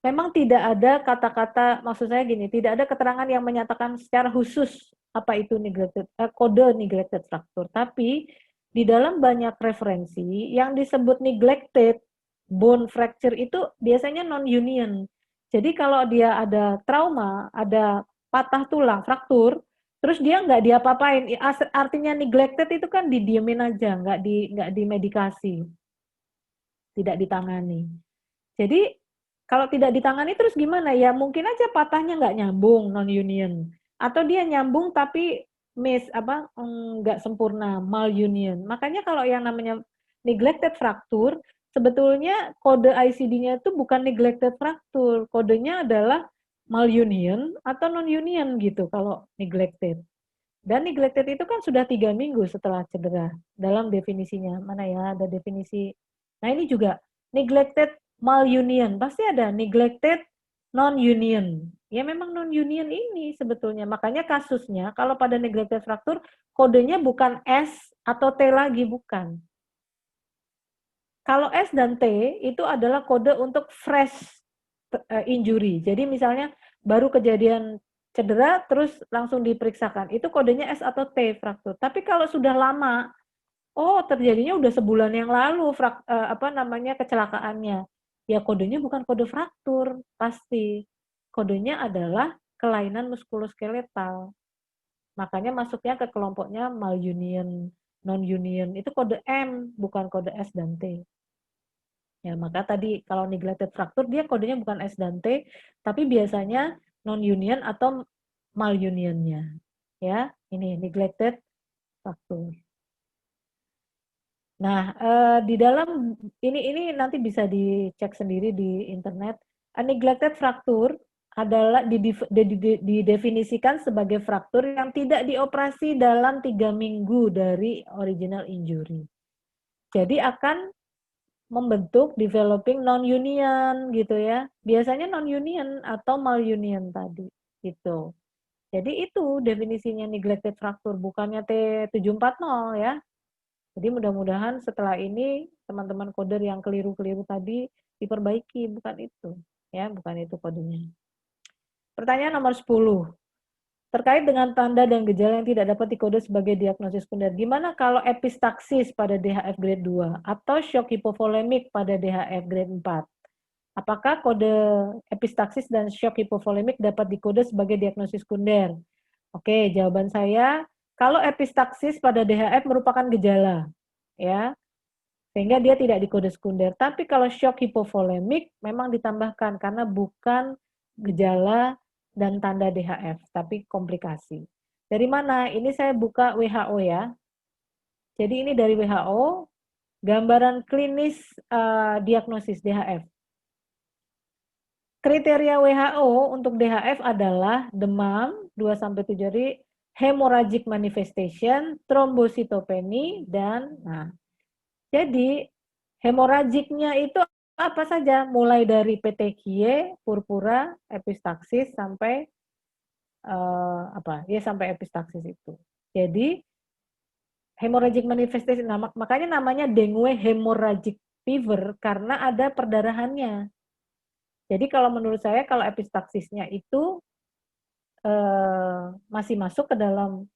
memang tidak ada kata-kata, maksud saya gini, tidak ada keterangan yang menyatakan secara khusus apa itu neglected, kode neglected fracture. Tapi di dalam banyak referensi yang disebut neglected bone fracture itu biasanya non-union. Jadi kalau dia ada trauma, ada patah tulang, fraktur, terus dia nggak diapa-apain, artinya neglected itu kan didiemin aja, nggak dimedikasi, tidak ditangani. Jadi kalau tidak ditangani terus gimana ya? Mungkin aja patahnya nggak nyambung non union, atau dia nyambung tapi nggak sempurna malunion. Makanya kalau yang namanya neglected fracture sebetulnya kode ICD-nya itu bukan neglected fracture, kodenya adalah malunion atau non union gitu kalau neglected. Dan neglected itu kan sudah 3 minggu setelah cedera dalam definisinya. Mana ya ada definisi. Nah ini juga neglected malunion. Pasti ada neglected non-union. Ya memang non-union ini sebetulnya. Makanya kasusnya kalau pada neglected fracture kodenya bukan S atau T lagi, bukan. Kalau S dan T itu adalah kode untuk fresh injury. Jadi misalnya baru kejadian cedera terus langsung diperiksakan. Itu kodenya S atau T fraktur. Tapi kalau sudah lama, oh terjadinya udah sebulan yang lalu kecelakaannya. Ya kodenya bukan kode fraktur, pasti. Kodenya adalah kelainan muskuloskeletal. Makanya masuknya ke kelompoknya malunion, non-union. Itu kode M, bukan kode S dan T. Ya, maka tadi kalau neglected fracture dia kodenya bukan S dan T, tapi biasanya non-union atau malunionnya. Ya, ini neglected fracture. Nah, di dalam ini nanti bisa dicek sendiri di internet. Neglected fracture adalah didefinisikan sebagai fraktur yang tidak dioperasi dalam 3 minggu dari original injury. Jadi akan membentuk developing non-union gitu ya. Biasanya non-union atau malunion tadi gitu. Jadi itu definisinya neglected fracture, bukannya T740 ya. Jadi mudah-mudahan setelah ini teman-teman coder yang keliru-keliru tadi diperbaiki, bukan itu. Ya, bukan itu kodenya. Pertanyaan nomor 10. Terkait dengan tanda dan gejala yang tidak dapat dikode sebagai diagnosis sekunder, gimana kalau epistaksis pada DHF grade 2 atau shock hipovolemik pada DHF grade 4? Apakah kode epistaksis dan shock hipovolemik dapat dikode sebagai diagnosis sekunder? Oke, jawaban saya, kalau epistaksis pada DHF merupakan gejala, ya, sehingga dia tidak dikode sekunder. Tapi kalau shock hipovolemik memang ditambahkan karena bukan gejala dan tanda DHF, tapi komplikasi. Dari mana? Ini saya buka WHO ya. Jadi ini dari WHO, gambaran klinis diagnosis DHF. Kriteria WHO untuk DHF adalah demam 2-7 hari, hemorrhagic manifestation, trombositopeni, dan jadi hemorragicnya itu apa saja? Mulai dari petekie, purpura, epistaksis sampai sampai epistaksis itu. Jadi hemorrhagic manifestation, makanya namanya dengue hemorrhagic fever karena ada perdarahannya. Jadi kalau menurut saya kalau epistaksisnya itu masih masuk ke dalam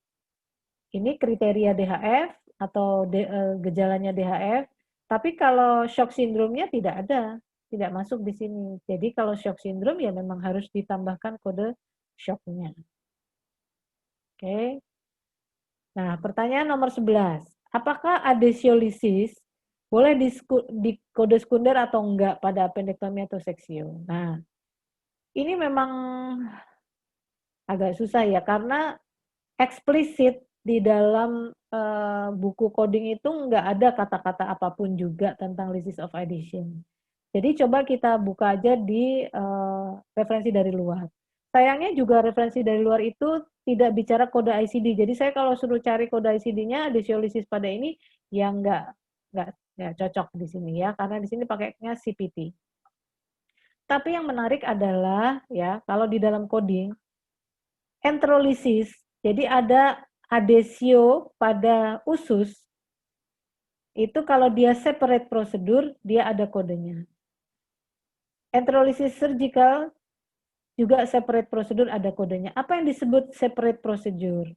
ini kriteria DHF atau gejalanya DHF, tapi kalau shock syndrome-nya tidak ada, tidak masuk di sini. Jadi kalau shock syndrome ya memang harus ditambahkan kode shock-nya. Oke. Nah, pertanyaan nomor 11. Apakah adesiolisis boleh di kode sekunder atau enggak pada appendektomi atau seksio? Nah, ini memang agak susah ya, karena eksplisit di dalam buku coding itu nggak ada kata-kata apapun juga tentang lysis of adhesion. Jadi coba kita buka aja di referensi dari luar. Sayangnya juga referensi dari luar itu tidak bicara kode ICD. Jadi saya kalau suruh cari kode ICD-nya adesiolisis pada ini yang nggak cocok di sini ya, karena di sini pakainya CPT. Tapi yang menarik adalah ya kalau di dalam coding enterolisis, jadi ada adesio pada usus, itu kalau dia separate prosedur, dia ada kodenya. Enterolisis surgical juga separate prosedur, ada kodenya. Apa yang disebut separate procedure?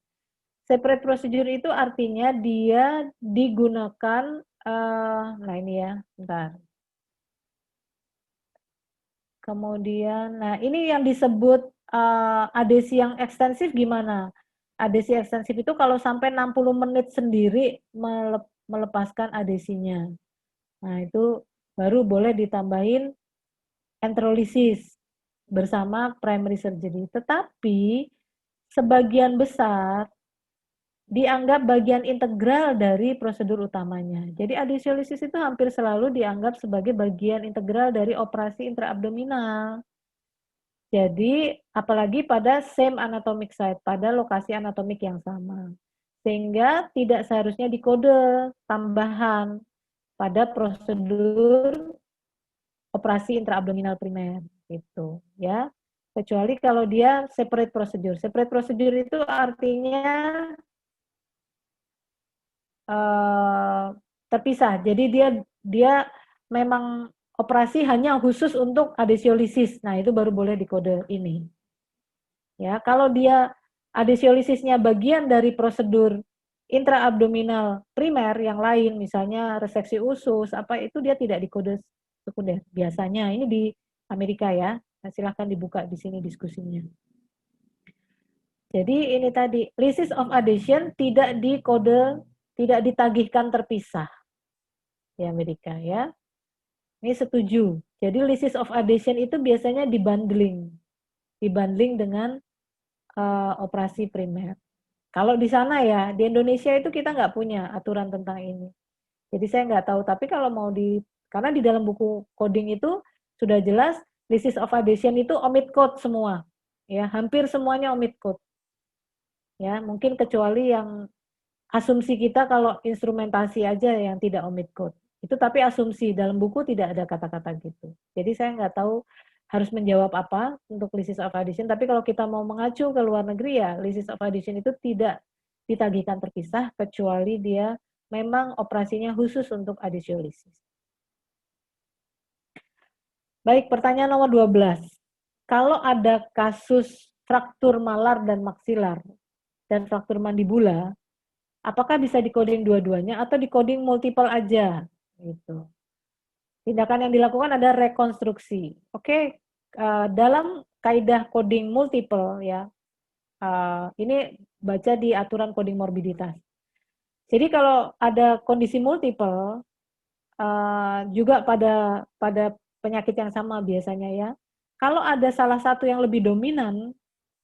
Separate procedure itu artinya dia digunakan, nah ini ya, bentar. Kemudian, nah ini yang disebut adesi yang ekstensif gimana? Adesi ekstensif itu kalau sampai 60 menit sendiri melepaskan adesinya. Nah itu baru boleh ditambahin enterolisis bersama primary surgery. Tetapi sebagian besar dianggap bagian integral dari prosedur utamanya. Jadi adesiolisis itu hampir selalu dianggap sebagai bagian integral dari operasi intraabdominal. Jadi apalagi pada same anatomic site, pada lokasi anatomik yang sama. Sehingga tidak seharusnya dikode tambahan pada prosedur operasi intraabdominal primer gitu ya. Kecuali kalau dia separate procedure. Separate procedure itu artinya terpisah. Jadi dia memang operasi hanya khusus untuk adesiolisis. Nah, itu baru boleh dikode ini. Ya, kalau dia adesiolisisnya bagian dari prosedur intraabdominal primer yang lain, misalnya reseksi usus, apa itu dia tidak dikode sekunder. Biasanya ini di Amerika ya. Nah, silahkan dibuka di sini diskusinya. Jadi ini tadi, lysis of adhesion tidak dikode, tidak ditagihkan terpisah di Amerika ya. Ini setuju. Jadi lysis of adhesion itu biasanya dibundling dengan operasi primer. Kalau di sana ya, di Indonesia itu kita nggak punya aturan tentang ini. Jadi saya nggak tahu. Tapi kalau mau karena di dalam buku coding itu sudah jelas lysis of adhesion itu omit code semua. Ya, hampir semuanya omit code. Ya, mungkin kecuali yang asumsi kita kalau instrumentasi aja yang tidak omit code. Itu tapi asumsi, dalam buku tidak ada kata-kata gitu. Jadi saya nggak tahu harus menjawab apa untuk lysis of adhesion, tapi kalau kita mau mengacu ke luar negeri ya, lysis of adhesion itu tidak ditagihkan terpisah, kecuali dia memang operasinya khusus untuk adesiolisis. Baik, pertanyaan nomor 12. Kalau ada kasus fraktur malar dan maksilar dan fraktur mandibula, apakah bisa dikoding dua-duanya atau dikoding multiple aja? Gitu. Tindakan yang dilakukan ada rekonstruksi. Oke, dalam kaidah coding multiple ya, ini baca di aturan coding morbiditas. Jadi kalau ada kondisi multiple, juga pada penyakit yang sama biasanya ya, kalau ada salah satu yang lebih dominan,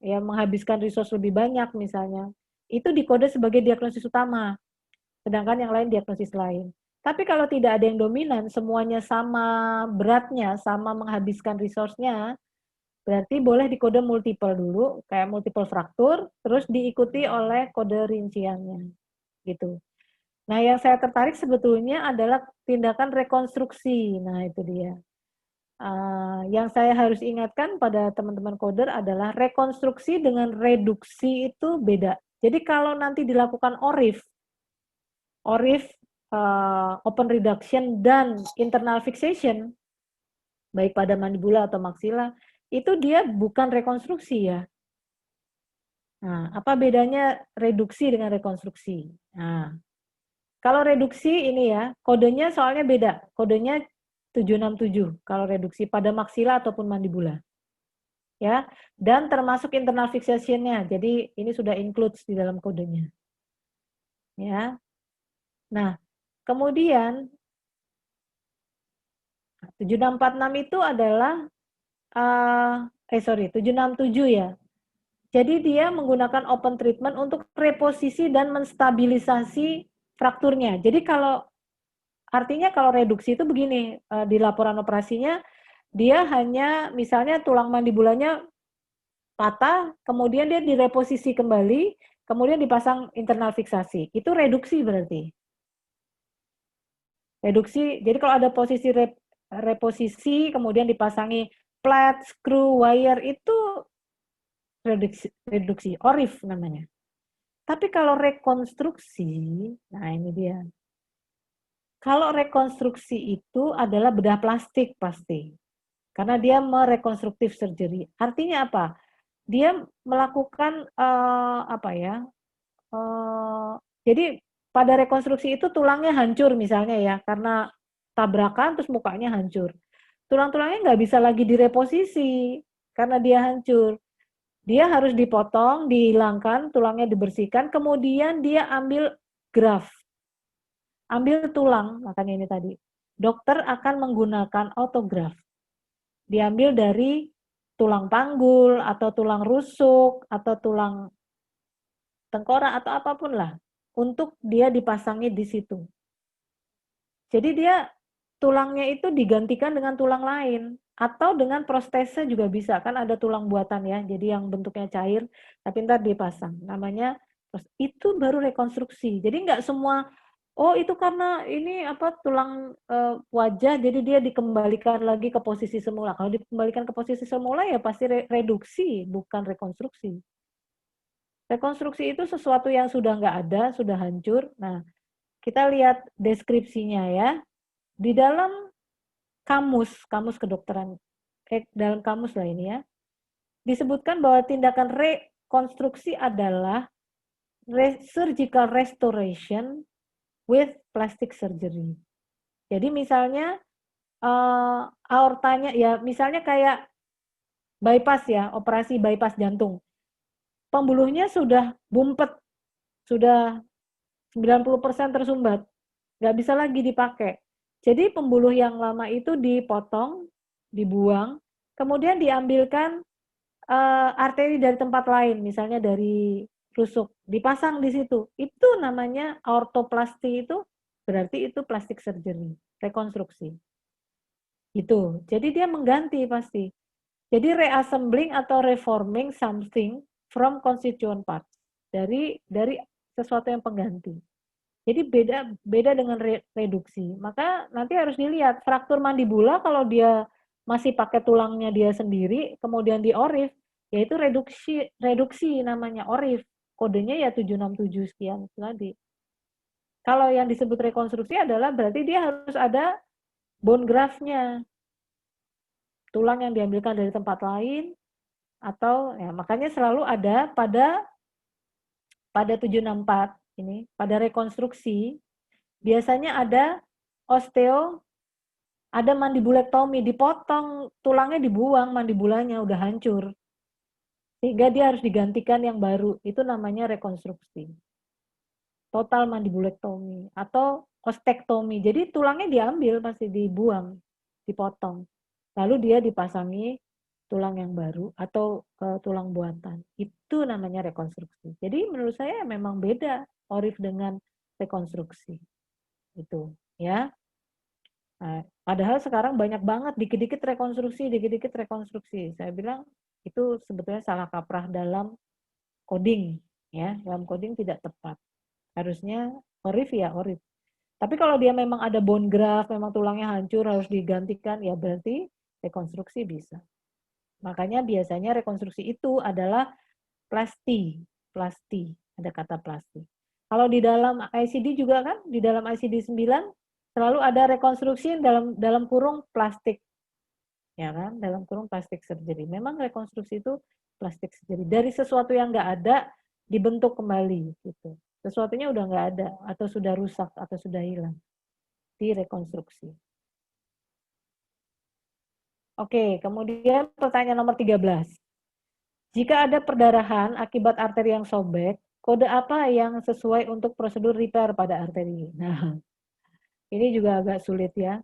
ya menghabiskan resource lebih banyak misalnya, itu dikode sebagai diagnosis utama, sedangkan yang lain diagnosis lain. Tapi kalau tidak ada yang dominan, semuanya sama beratnya, sama menghabiskan resource-nya, berarti boleh dikode multiple dulu, kayak multiple fraktur, terus diikuti oleh kode rinciannya, gitu. Nah, yang saya tertarik sebetulnya adalah tindakan rekonstruksi. Nah, itu dia. Yang saya harus ingatkan pada teman-teman coder adalah rekonstruksi dengan reduksi itu beda. Jadi kalau nanti dilakukan ORIF, open reduction dan internal fixation, baik pada mandibula atau maksila, itu dia bukan rekonstruksi ya. Nah, apa bedanya reduksi dengan rekonstruksi? Nah, kalau reduksi ini ya, kodenya soalnya beda. Kodenya 767 kalau reduksi pada maksila ataupun mandibula. Ya, dan termasuk internal fixation-nya. Jadi ini sudah includes di dalam kodenya. Ya. Nah, kemudian 7646 itu adalah 767 ya. Jadi dia menggunakan open treatment untuk reposisi dan menstabilisasi frakturnya. Jadi artinya kalau reduksi itu begini, di laporan operasinya dia hanya misalnya tulang mandibulanya patah, kemudian dia direposisi kembali, kemudian dipasang internal fiksasi. Itu reduksi berarti. Reduksi, jadi kalau ada posisi reposisi, kemudian dipasangi plat, screw, wire, itu reduksi, ORIF namanya. Tapi kalau rekonstruksi, nah ini dia. Kalau rekonstruksi itu adalah bedah plastik pasti. Karena dia merekonstruktif surgery. Artinya apa? Dia melakukan jadi pada rekonstruksi itu tulangnya hancur misalnya ya, karena tabrakan terus mukanya hancur. tulang-tulangnya nggak bisa lagi direposisi karena dia hancur. Dia harus dipotong, dihilangkan, tulangnya dibersihkan, kemudian dia ambil graft, ambil tulang, makanya ini tadi. Dokter akan menggunakan autograft. Diambil dari tulang panggul, atau tulang rusuk, atau tulang tengkorak, atau apapun lah, untuk dia dipasangi di situ. Jadi dia tulangnya itu digantikan dengan tulang lain atau dengan protese juga bisa, kan ada tulang buatan ya, jadi yang bentuknya cair tapi ntar dipasang, namanya itu baru rekonstruksi. Jadi nggak semua, oh itu karena ini apa tulang wajah jadi dia dikembalikan lagi ke posisi semula. Kalau dikembalikan ke posisi semula ya pasti reduksi, bukan rekonstruksi. Rekonstruksi itu sesuatu yang sudah nggak ada, sudah hancur. Nah, kita lihat deskripsinya ya. Di dalam kamus kedokteran, dalam kamus lah ini ya, disebutkan bahwa tindakan rekonstruksi adalah surgical restoration with plastic surgery. Jadi misalnya aortanya ya, misalnya kayak bypass ya, operasi bypass jantung. Pembuluhnya sudah bumpet, sudah 90% tersumbat, nggak bisa lagi dipakai. Jadi pembuluh yang lama itu dipotong, dibuang, kemudian diambilkan arteri dari tempat lain, misalnya dari rusuk, dipasang di situ. Itu namanya ortoplasti, itu berarti itu plastic surgery, rekonstruksi. Itu. Jadi dia mengganti pasti. Jadi reassembling atau reforming something from constituent parts. Dari sesuatu yang pengganti. Jadi beda dengan reduksi. Maka nanti harus dilihat fraktur mandibula kalau dia masih pakai tulangnya dia sendiri, kemudian di orif, yaitu reduksi namanya orif. Kodenya ya 767 sekian tadi. Kalau yang disebut rekonstruksi adalah berarti dia harus ada bone graft-nya. Tulang yang diambilkan dari tempat lain, atau ya makanya selalu ada pada 764 ini, pada rekonstruksi biasanya ada ada mandibulektomi, dipotong tulangnya, dibuang mandibulanya, udah hancur. Sehingga dia harus digantikan yang baru, itu namanya rekonstruksi. Total mandibulektomi atau ostektomi. Jadi tulangnya diambil, pasti dibuang, dipotong. Lalu dia dipasangi tulang yang baru atau tulang buatan. Itu namanya rekonstruksi. Jadi menurut saya memang beda orif dengan rekonstruksi. Itu, ya. Nah, padahal sekarang banyak banget dikit-dikit rekonstruksi. Saya bilang itu sebetulnya salah kaprah dalam coding, ya. Dalam coding tidak tepat. Harusnya orif ya orif. Tapi kalau dia memang ada bone graft, memang tulangnya hancur harus digantikan, ya berarti rekonstruksi bisa. Makanya biasanya rekonstruksi itu adalah plasti, ada kata plasti. Kalau di dalam ICD juga kan, di dalam ICD 9 selalu ada rekonstruksi dalam kurung plastik. Ya kan, dalam kurung plastik surgery. Memang rekonstruksi itu plastik surgery. Dari sesuatu yang nggak ada dibentuk kembali gitu. Sesuatunya udah nggak ada atau sudah rusak atau sudah hilang. Direkonstruksi. Oke, kemudian pertanyaan nomor 13. Jika ada perdarahan akibat arteri yang sobek, kode apa yang sesuai untuk prosedur repair pada arteri? Nah, ini juga agak sulit ya.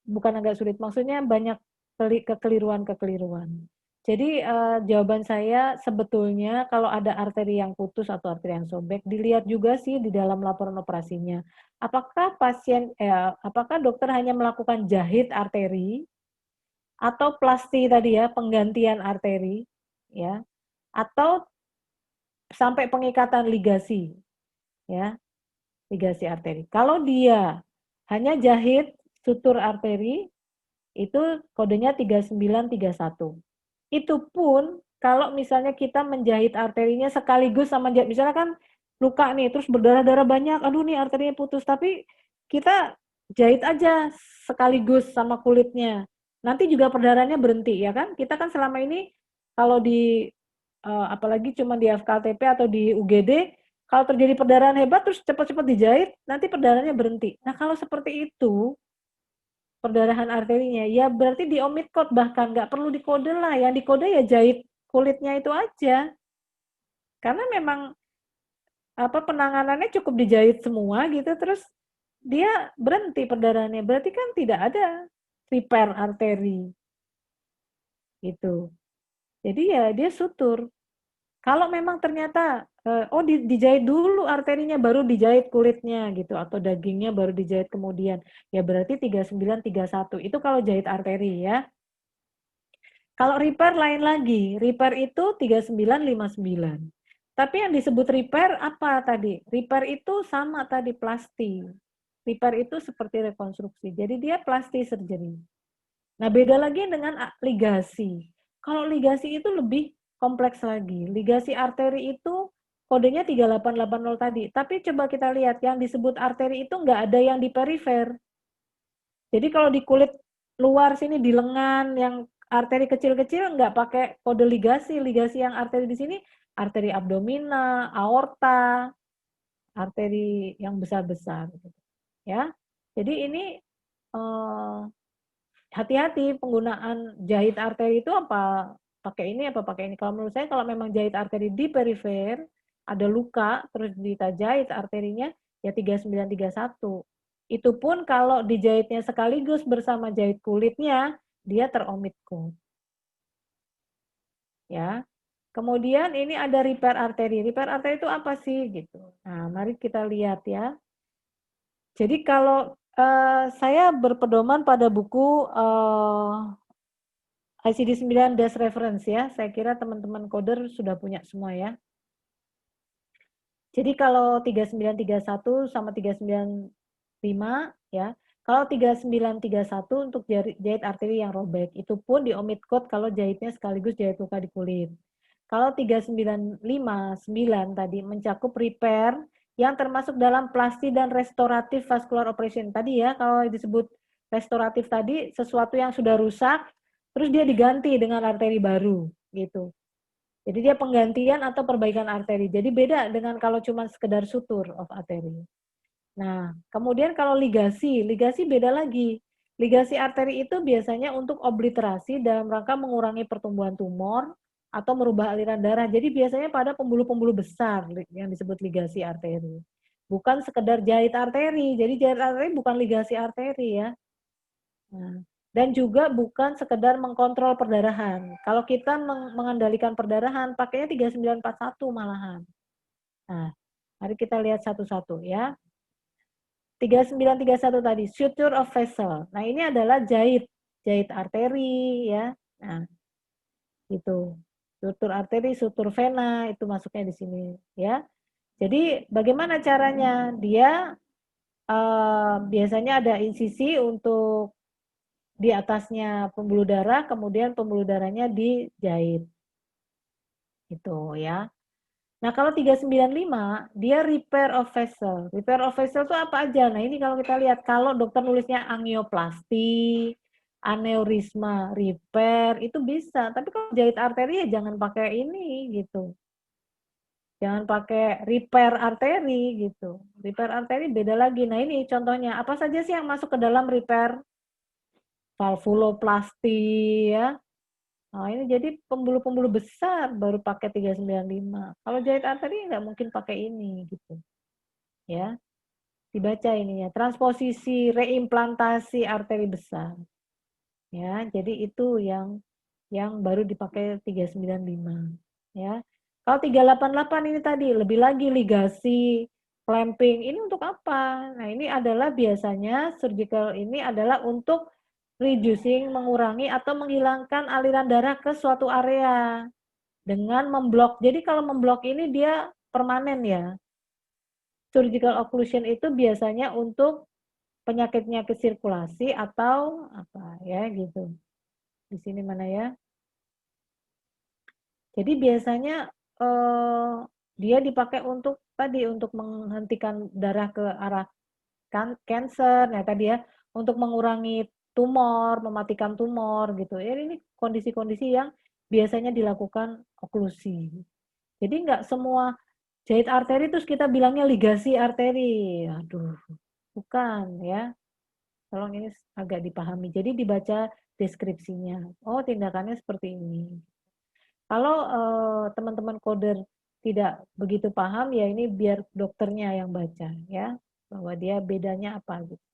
Bukan agak sulit, maksudnya banyak kekeliruan-kekeliruan. Jadi jawaban saya sebetulnya kalau ada arteri yang putus atau arteri yang sobek, dilihat juga sih di dalam laporan operasinya. Apakah dokter hanya melakukan jahit arteri atau plasti tadi ya, penggantian arteri, ya, atau sampai pengikatan ligasi, ya, ligasi arteri. Kalau dia hanya jahit sutur arteri, itu kodenya 3931. Itu pun kalau misalnya kita menjahit arterinya sekaligus sama misalnya kan luka nih, terus berdarah-darah banyak, aduh nih arterinya putus, tapi kita jahit aja sekaligus sama kulitnya. Nanti juga perdarahannya berhenti, ya kan? Kita kan selama ini kalau di apalagi cuma di FKTP atau di UGD, kalau terjadi perdarahan hebat terus cepat-cepat dijahit, nanti perdarahannya berhenti. Nah, kalau seperti itu, perdarahan arterinya, ya berarti di omit code, bahkan nggak perlu dikode lah, yang dikode ya jahit kulitnya itu aja. Karena memang penanganannya cukup dijahit semua gitu, terus dia berhenti perdarahannya, berarti kan tidak ada repair arteri gitu. Jadi ya dia sutur. Kalau memang ternyata dijahit dulu arterinya baru dijahit kulitnya gitu, atau dagingnya baru dijahit kemudian, ya berarti 3931 itu kalau jahit arteri ya. Kalau repair lain lagi, repair itu 3959. Tapi yang disebut repair apa tadi? Repair itu sama tadi, plasti. Repair itu seperti rekonstruksi. Jadi dia plasti surgery. Nah, beda lagi dengan ligasi. Kalau ligasi itu lebih kompleks lagi. Ligasi arteri itu kodenya 3880 tadi. Tapi coba kita lihat, yang disebut arteri itu nggak ada yang di perifer. Jadi kalau di kulit luar sini, di lengan, yang arteri kecil-kecil nggak pakai kode ligasi. Ligasi yang arteri di sini, arteri abdomina, aorta, arteri yang besar-besar. Ya, jadi ini hati-hati penggunaan jahit arteri itu apa pakai ini apa pakai ini. Kalau menurut saya kalau memang jahit arteri di perifer, ada luka terus kita jahit arterinya ya 3931. Itu pun kalau dijahitnya sekaligus bersama jahit kulitnya, dia teromit code. Ya. Kemudian ini ada repair arteri. Repair arteri itu apa sih gitu. Nah, mari kita lihat ya. Jadi kalau saya berpedoman pada buku ICD-9 Dash Reference ya. Saya kira teman-teman coder sudah punya semua ya. Jadi kalau 3931 sama 395 ya. Kalau 3931 untuk jahit arteri yang robek, itu pun di omit code kalau jahitnya sekaligus jahit luka di kulit. Kalau 3959 tadi mencakup repair yang termasuk dalam plasti dan restoratif vascular operation. Tadi ya, kalau disebut restoratif tadi sesuatu yang sudah rusak, terus dia diganti dengan arteri baru gitu. Jadi dia penggantian atau perbaikan arteri. Jadi beda dengan kalau cuma sekedar sutur of arteri. Nah, kemudian kalau ligasi, ligasi beda lagi. Ligasi arteri itu biasanya untuk obliterasi dalam rangka mengurangi pertumbuhan tumor atau merubah aliran darah. Jadi biasanya pada pembuluh-pembuluh besar yang disebut ligasi arteri. Bukan sekedar jahit arteri. Jadi jahit arteri bukan ligasi arteri ya. Nah, dan juga bukan sekedar mengkontrol perdarahan. Kalau kita mengendalikan perdarahan, pakainya 3941 malahan. Nah, mari kita lihat satu-satu ya. 3931 tadi, suture of vessel. Nah, ini adalah jahit arteri ya. Nah, itu. Sutur arteri, sutur vena itu masuknya di sini ya. Jadi bagaimana caranya? Dia biasanya ada insisi untuk di atasnya pembuluh darah, kemudian pembuluh darahnya dijahit. Itu ya. Nah, kalau 395 dia repair of vessel. Repair of vessel itu apa aja? Nah, ini kalau kita lihat, kalau dokter nulisnya angioplasti, aneurisma, repair, itu bisa. Tapi kalau jahit arteri ya jangan pakai ini gitu. Jangan pakai repair arteri gitu. Repair arteri beda lagi. Nah, ini contohnya. Apa saja sih yang masuk ke dalam repair? Valvuloplasti ya. Nah, ini jadi pembuluh-pembuluh besar baru pakai 395. Kalau jahit arteri nggak mungkin pakai ini gitu. Ya. Dibaca ininya. Transposisi reimplantasi arteri besar. Ya, jadi itu yang baru dipakai 395. Ya. Kalau 388 ini tadi lebih lagi ligasi, clamping. Ini untuk apa? Nah, ini adalah biasanya surgical ini adalah untuk reducing, mengurangi atau menghilangkan aliran darah ke suatu area dengan memblok. Jadi kalau memblok ini dia permanen ya. Surgical occlusion itu biasanya untuk penyakit-penyakit sirkulasi atau apa ya gitu. Di sini mana ya? Jadi biasanya dia dipakai untuk tadi untuk menghentikan darah ke arah cancer, nah tadi ya untuk mengurangi tumor, mematikan tumor gitu. Ya, ini kondisi-kondisi yang biasanya dilakukan oklusi. Jadi nggak semua jahit arteri terus kita bilangnya ligasi arteri. Aduh, bukan ya. Tolong ini agak dipahami. Jadi dibaca deskripsinya. Oh, tindakannya seperti ini. Kalau teman-teman coder tidak begitu paham, ya ini biar dokternya yang baca ya, bahwa dia bedanya apa gitu.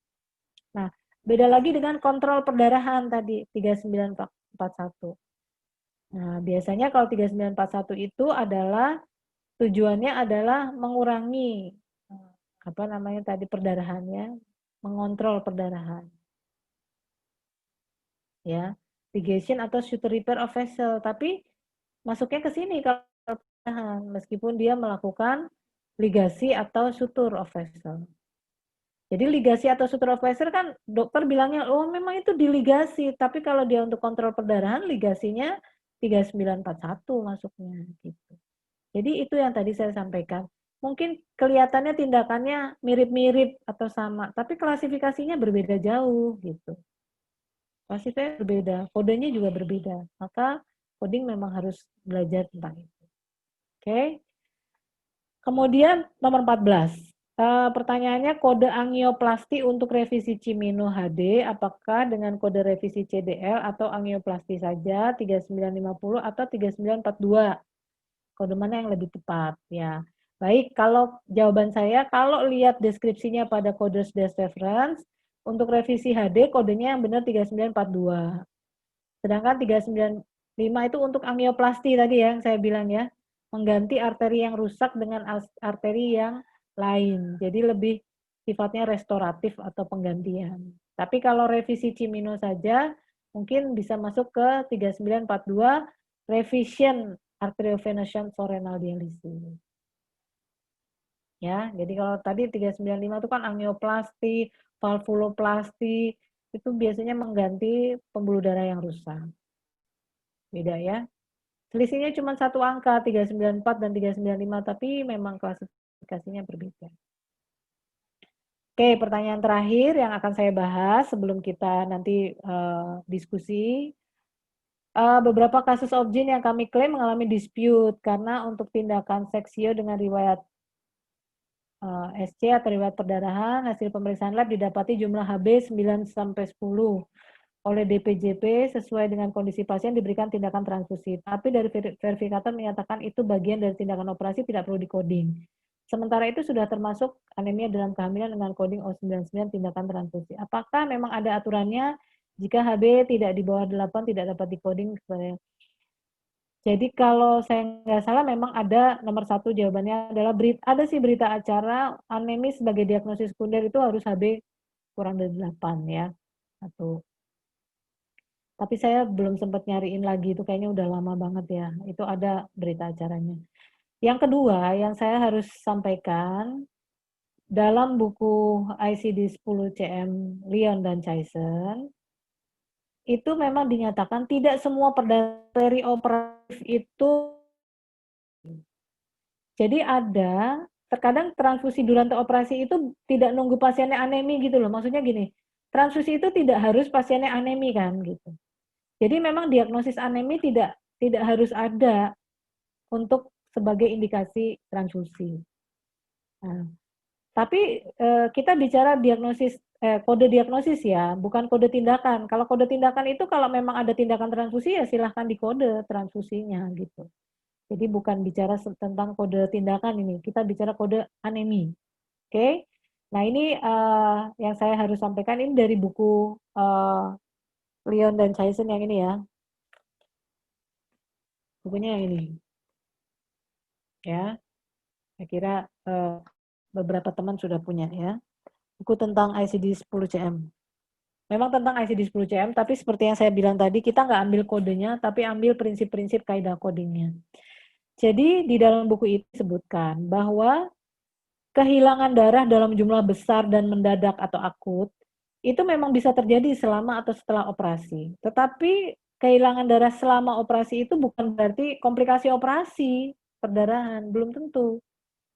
Nah, beda lagi dengan kontrol perdarahan tadi 3941. Nah, biasanya kalau 3941 itu adalah tujuannya adalah mengurangi apa namanya tadi perdarahannya, mengontrol perdarahan. Ya, ligation atau suture repair of vessel, tapi masuknya ke sini kalau perdarahan meskipun dia melakukan ligasi atau suture of vessel. Jadi ligasi atau suture of vessel kan dokter bilangnya, oh memang itu diligasi, tapi kalau dia untuk kontrol perdarahan ligasinya 3941 masuknya gitu. Jadi itu yang tadi saya sampaikan. Mungkin kelihatannya tindakannya mirip-mirip atau sama, tapi klasifikasinya berbeda jauh gitu. Klasifikasinya berbeda, kodenya juga berbeda. Maka coding memang harus belajar tentang itu. Oke. Kemudian nomor 14. Pertanyaannya kode angioplasti untuk revisi Cimino HD, apakah dengan kode revisi CDL atau angioplasti saja 3950 atau 3942? Kode mana yang lebih tepat ya? Baik, kalau jawaban saya, kalau lihat deskripsinya pada kode dash reference, untuk revisi HD kodenya yang benar 3942. Sedangkan 395 itu untuk angioplasti tadi ya, yang saya bilang ya, mengganti arteri yang rusak dengan arteri yang lain. Jadi lebih sifatnya restoratif atau penggantian. Tapi kalau revisi Cimino saja, mungkin bisa masuk ke 3942, revision arteriovenous for renal dialysis. Ya, jadi kalau tadi 395 itu kan angioplasti, valvuloplasti, itu biasanya mengganti pembuluh darah yang rusak. Beda ya. Selisihnya cuma satu angka, 394 dan 395, tapi memang klasifikasinya berbeda. Oke, pertanyaan terakhir yang akan saya bahas sebelum kita nanti diskusi. Beberapa kasus objin yang kami klaim mengalami dispute karena untuk tindakan seksio dengan riwayat SC atau riwayat perdarahan, hasil pemeriksaan lab didapati jumlah HB 9-10. Oleh DPJP sesuai dengan kondisi pasien diberikan tindakan transfusi. Tapi dari verifikator menyatakan itu bagian dari tindakan operasi tidak perlu dikoding. Sementara itu sudah termasuk anemia dalam kehamilan dengan koding O99 tindakan transfusi. Apakah memang ada aturannya jika HB tidak di bawah 8 tidak dapat dikoding? Jadi kalau saya nggak salah memang ada nomor 1 jawabannya adalah ada sih berita acara anemis sebagai diagnosis sekunder itu harus HB kurang dari 8 ya. Satu. Tapi saya belum sempat nyariin lagi, itu kayaknya udah lama banget ya. Itu ada berita acaranya. Yang kedua, yang saya harus sampaikan, dalam buku ICD 10 CM Leon dan Chaisen, itu memang dinyatakan tidak semua perioperatif itu. Jadi ada, terkadang transfusi durante operasi itu tidak nunggu pasiennya anemi gitu loh. Maksudnya gini, transfusi itu tidak harus pasiennya anemi kan gitu. Jadi memang diagnosis anemi tidak harus ada untuk sebagai indikasi transfusi. Nah, tapi kita bicara diagnosis kode diagnosis ya, bukan kode tindakan. Kalau kode tindakan itu kalau memang ada tindakan transfusi ya silahkan dikode transfusinya gitu. Jadi bukan bicara tentang kode tindakan ini, kita bicara kode anemi. Oke? Nah ini yang saya harus sampaikan ini dari buku Leon dan Chaisen yang ini ya. Bukunya yang ini. Ya, saya kira beberapa teman sudah punya ya. Buku tentang ICD 10 CM. Memang tentang ICD 10 CM, tapi seperti yang saya bilang tadi, kita nggak ambil kodenya, tapi ambil prinsip-prinsip kaidah codingnya. Jadi di dalam buku itu disebutkan bahwa kehilangan darah dalam jumlah besar dan mendadak atau akut, itu memang bisa terjadi selama atau setelah operasi. Tetapi kehilangan darah selama operasi itu bukan berarti komplikasi operasi perdarahan, belum tentu.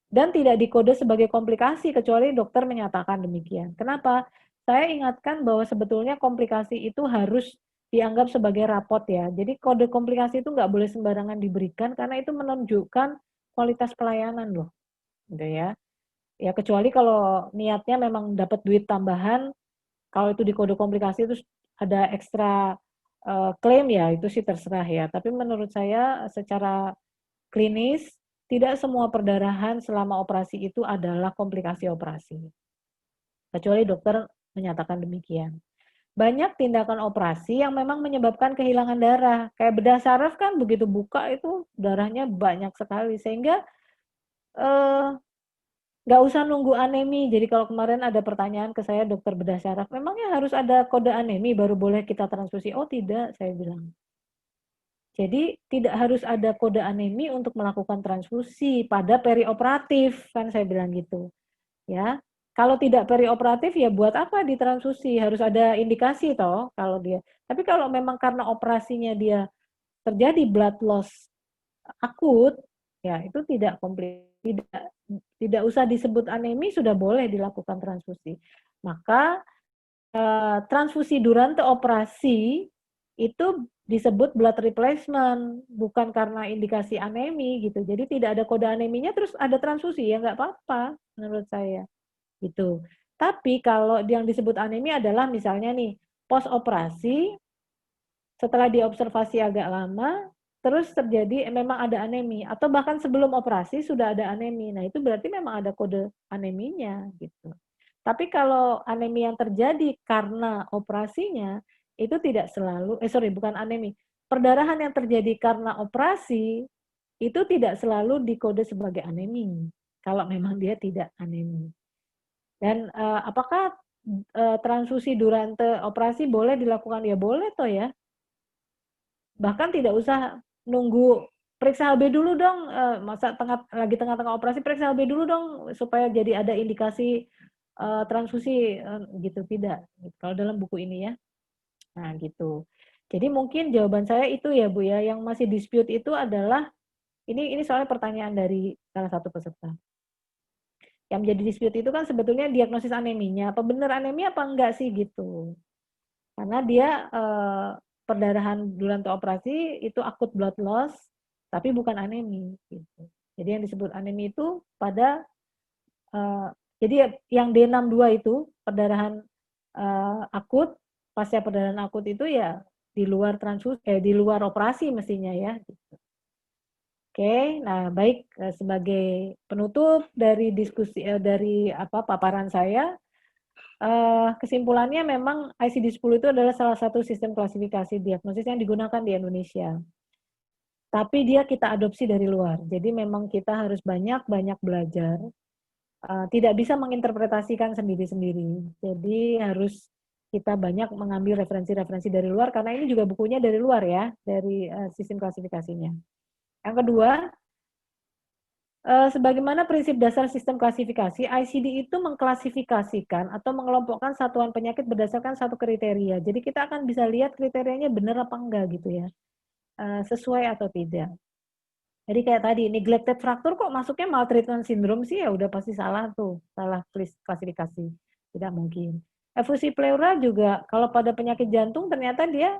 Dan tidak dikode sebagai komplikasi kecuali dokter menyatakan demikian. Kenapa? Saya ingatkan bahwa sebetulnya komplikasi itu harus dianggap sebagai rapot ya. Jadi kode komplikasi itu nggak boleh sembarangan diberikan karena itu menunjukkan kualitas pelayanan loh. Gitu ya. Ya kecuali kalau niatnya memang dapat duit tambahan kalau itu di kode komplikasi terus ada ekstra klaim ya itu sih terserah ya. Tapi menurut saya secara klinis tidak semua perdarahan selama operasi itu adalah komplikasi operasi. Kecuali dokter menyatakan demikian. Banyak tindakan operasi yang memang menyebabkan kehilangan darah. Kayak bedah saraf kan begitu buka itu darahnya banyak sekali sehingga nggak usah nunggu anemi. Jadi kalau kemarin ada pertanyaan ke saya dokter bedah saraf, memangnya harus ada kode anemi baru boleh kita transfusi? Oh tidak, saya bilang. Jadi tidak harus ada kode anemi untuk melakukan transfusi pada perioperatif, kan saya bilang gitu. Ya, kalau tidak perioperatif ya buat apa ditransfusi? Harus ada indikasi toh kalau dia. Tapi kalau memang karena operasinya dia terjadi blood loss akut, ya itu tidak tidak usah disebut anemi sudah boleh dilakukan transfusi. Maka transfusi durante operasi itu disebut blood replacement, bukan karena indikasi anemi gitu. Jadi tidak ada kode aneminya terus ada transfusi ya nggak apa-apa menurut saya gitu. Tapi kalau yang disebut anemi adalah misalnya nih post operasi setelah diobservasi agak lama terus terjadi memang ada anemi atau bahkan sebelum operasi sudah ada anemi. Nah, itu berarti memang ada kode aneminya gitu. Tapi kalau anemi yang terjadi karena operasinya itu tidak selalu bukan anemi. Perdarahan yang terjadi karena operasi itu tidak selalu dikode sebagai anemi kalau memang dia tidak anemi. Dan apakah transfusi durante operasi boleh dilakukan? Ya boleh toh ya. Bahkan tidak usah nunggu periksa HB dulu dong, masa lagi tengah-tengah operasi periksa HB dulu dong supaya jadi ada indikasi transfusi gitu, tidak. Kalau dalam buku ini ya. Nah, gitu. Jadi mungkin jawaban saya itu ya Bu ya, yang masih dispute itu adalah ini soalnya pertanyaan dari salah satu peserta. Yang menjadi dispute itu kan sebetulnya diagnosis aneminya, apa benar anemia apa enggak sih gitu. Karena dia perdarahan durante operasi itu akut blood loss, tapi bukan anemi. Gitu. Jadi yang disebut anemi itu pada jadi yang D62 itu perdarahan akut, pasca perdarahan akut itu ya di luar di luar operasi mestinya ya. Gitu. Oke, nah baik sebagai penutup dari diskusi dari paparan saya. Kesimpulannya memang ICD-10 itu adalah salah satu sistem klasifikasi diagnosis yang digunakan di Indonesia. Tapi dia kita adopsi dari luar. Jadi memang kita harus banyak-banyak belajar. Tidak bisa menginterpretasikan sendiri-sendiri. Jadi harus kita banyak mengambil referensi-referensi dari luar karena ini juga bukunya dari luar ya, dari sistem klasifikasinya. Yang kedua, sebagaimana prinsip dasar sistem klasifikasi, ICD itu mengklasifikasikan atau mengelompokkan satuan penyakit berdasarkan satu kriteria. Jadi kita akan bisa lihat kriterianya benar apa enggak gitu ya, sesuai atau tidak. Jadi kayak tadi, neglected fracture kok masuknya maltreatment syndrome sih ya udah pasti salah tuh, salah klasifikasi, tidak mungkin. Efusi pleura juga kalau pada penyakit jantung ternyata dia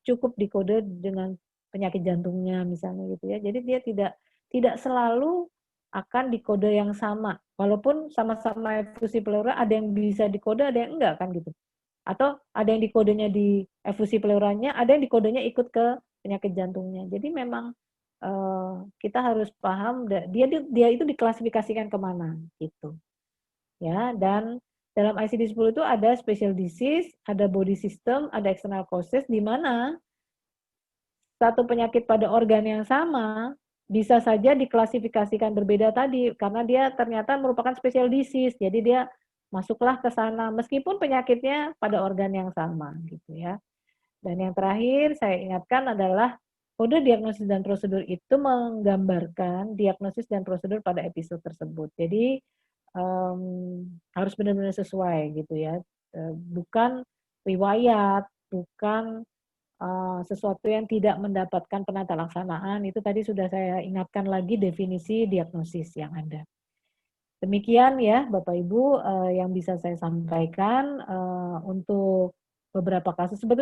cukup dikode dengan penyakit jantungnya misalnya gitu ya. Jadi dia tidak selalu akan dikode yang sama. Walaupun sama-sama efusi pleura ada yang bisa dikode, ada yang enggak kan gitu. Atau ada yang dikodenya di efusi pleuranya, ada yang dikodenya ikut ke penyakit jantungnya. Jadi memang kita harus paham dia itu diklasifikasikan kemana gitu. Ya, dan dalam ICD-10 itu ada special disease, ada body system, ada external causes di mana satu penyakit pada organ yang sama bisa saja diklasifikasikan berbeda tadi karena dia ternyata merupakan special disease. Jadi dia masuklah ke sana meskipun penyakitnya pada organ yang sama gitu ya. Dan yang terakhir saya ingatkan adalah kode diagnosis dan prosedur itu menggambarkan diagnosis dan prosedur pada episode tersebut. Jadi harus benar-benar sesuai gitu ya. Bukan riwayat, bukan sesuatu yang tidak mendapatkan penata laksanaan, itu tadi sudah saya ingatkan lagi definisi diagnosis yang ada. Demikian ya Bapak Ibu yang bisa saya sampaikan untuk beberapa kasus. Sebetulnya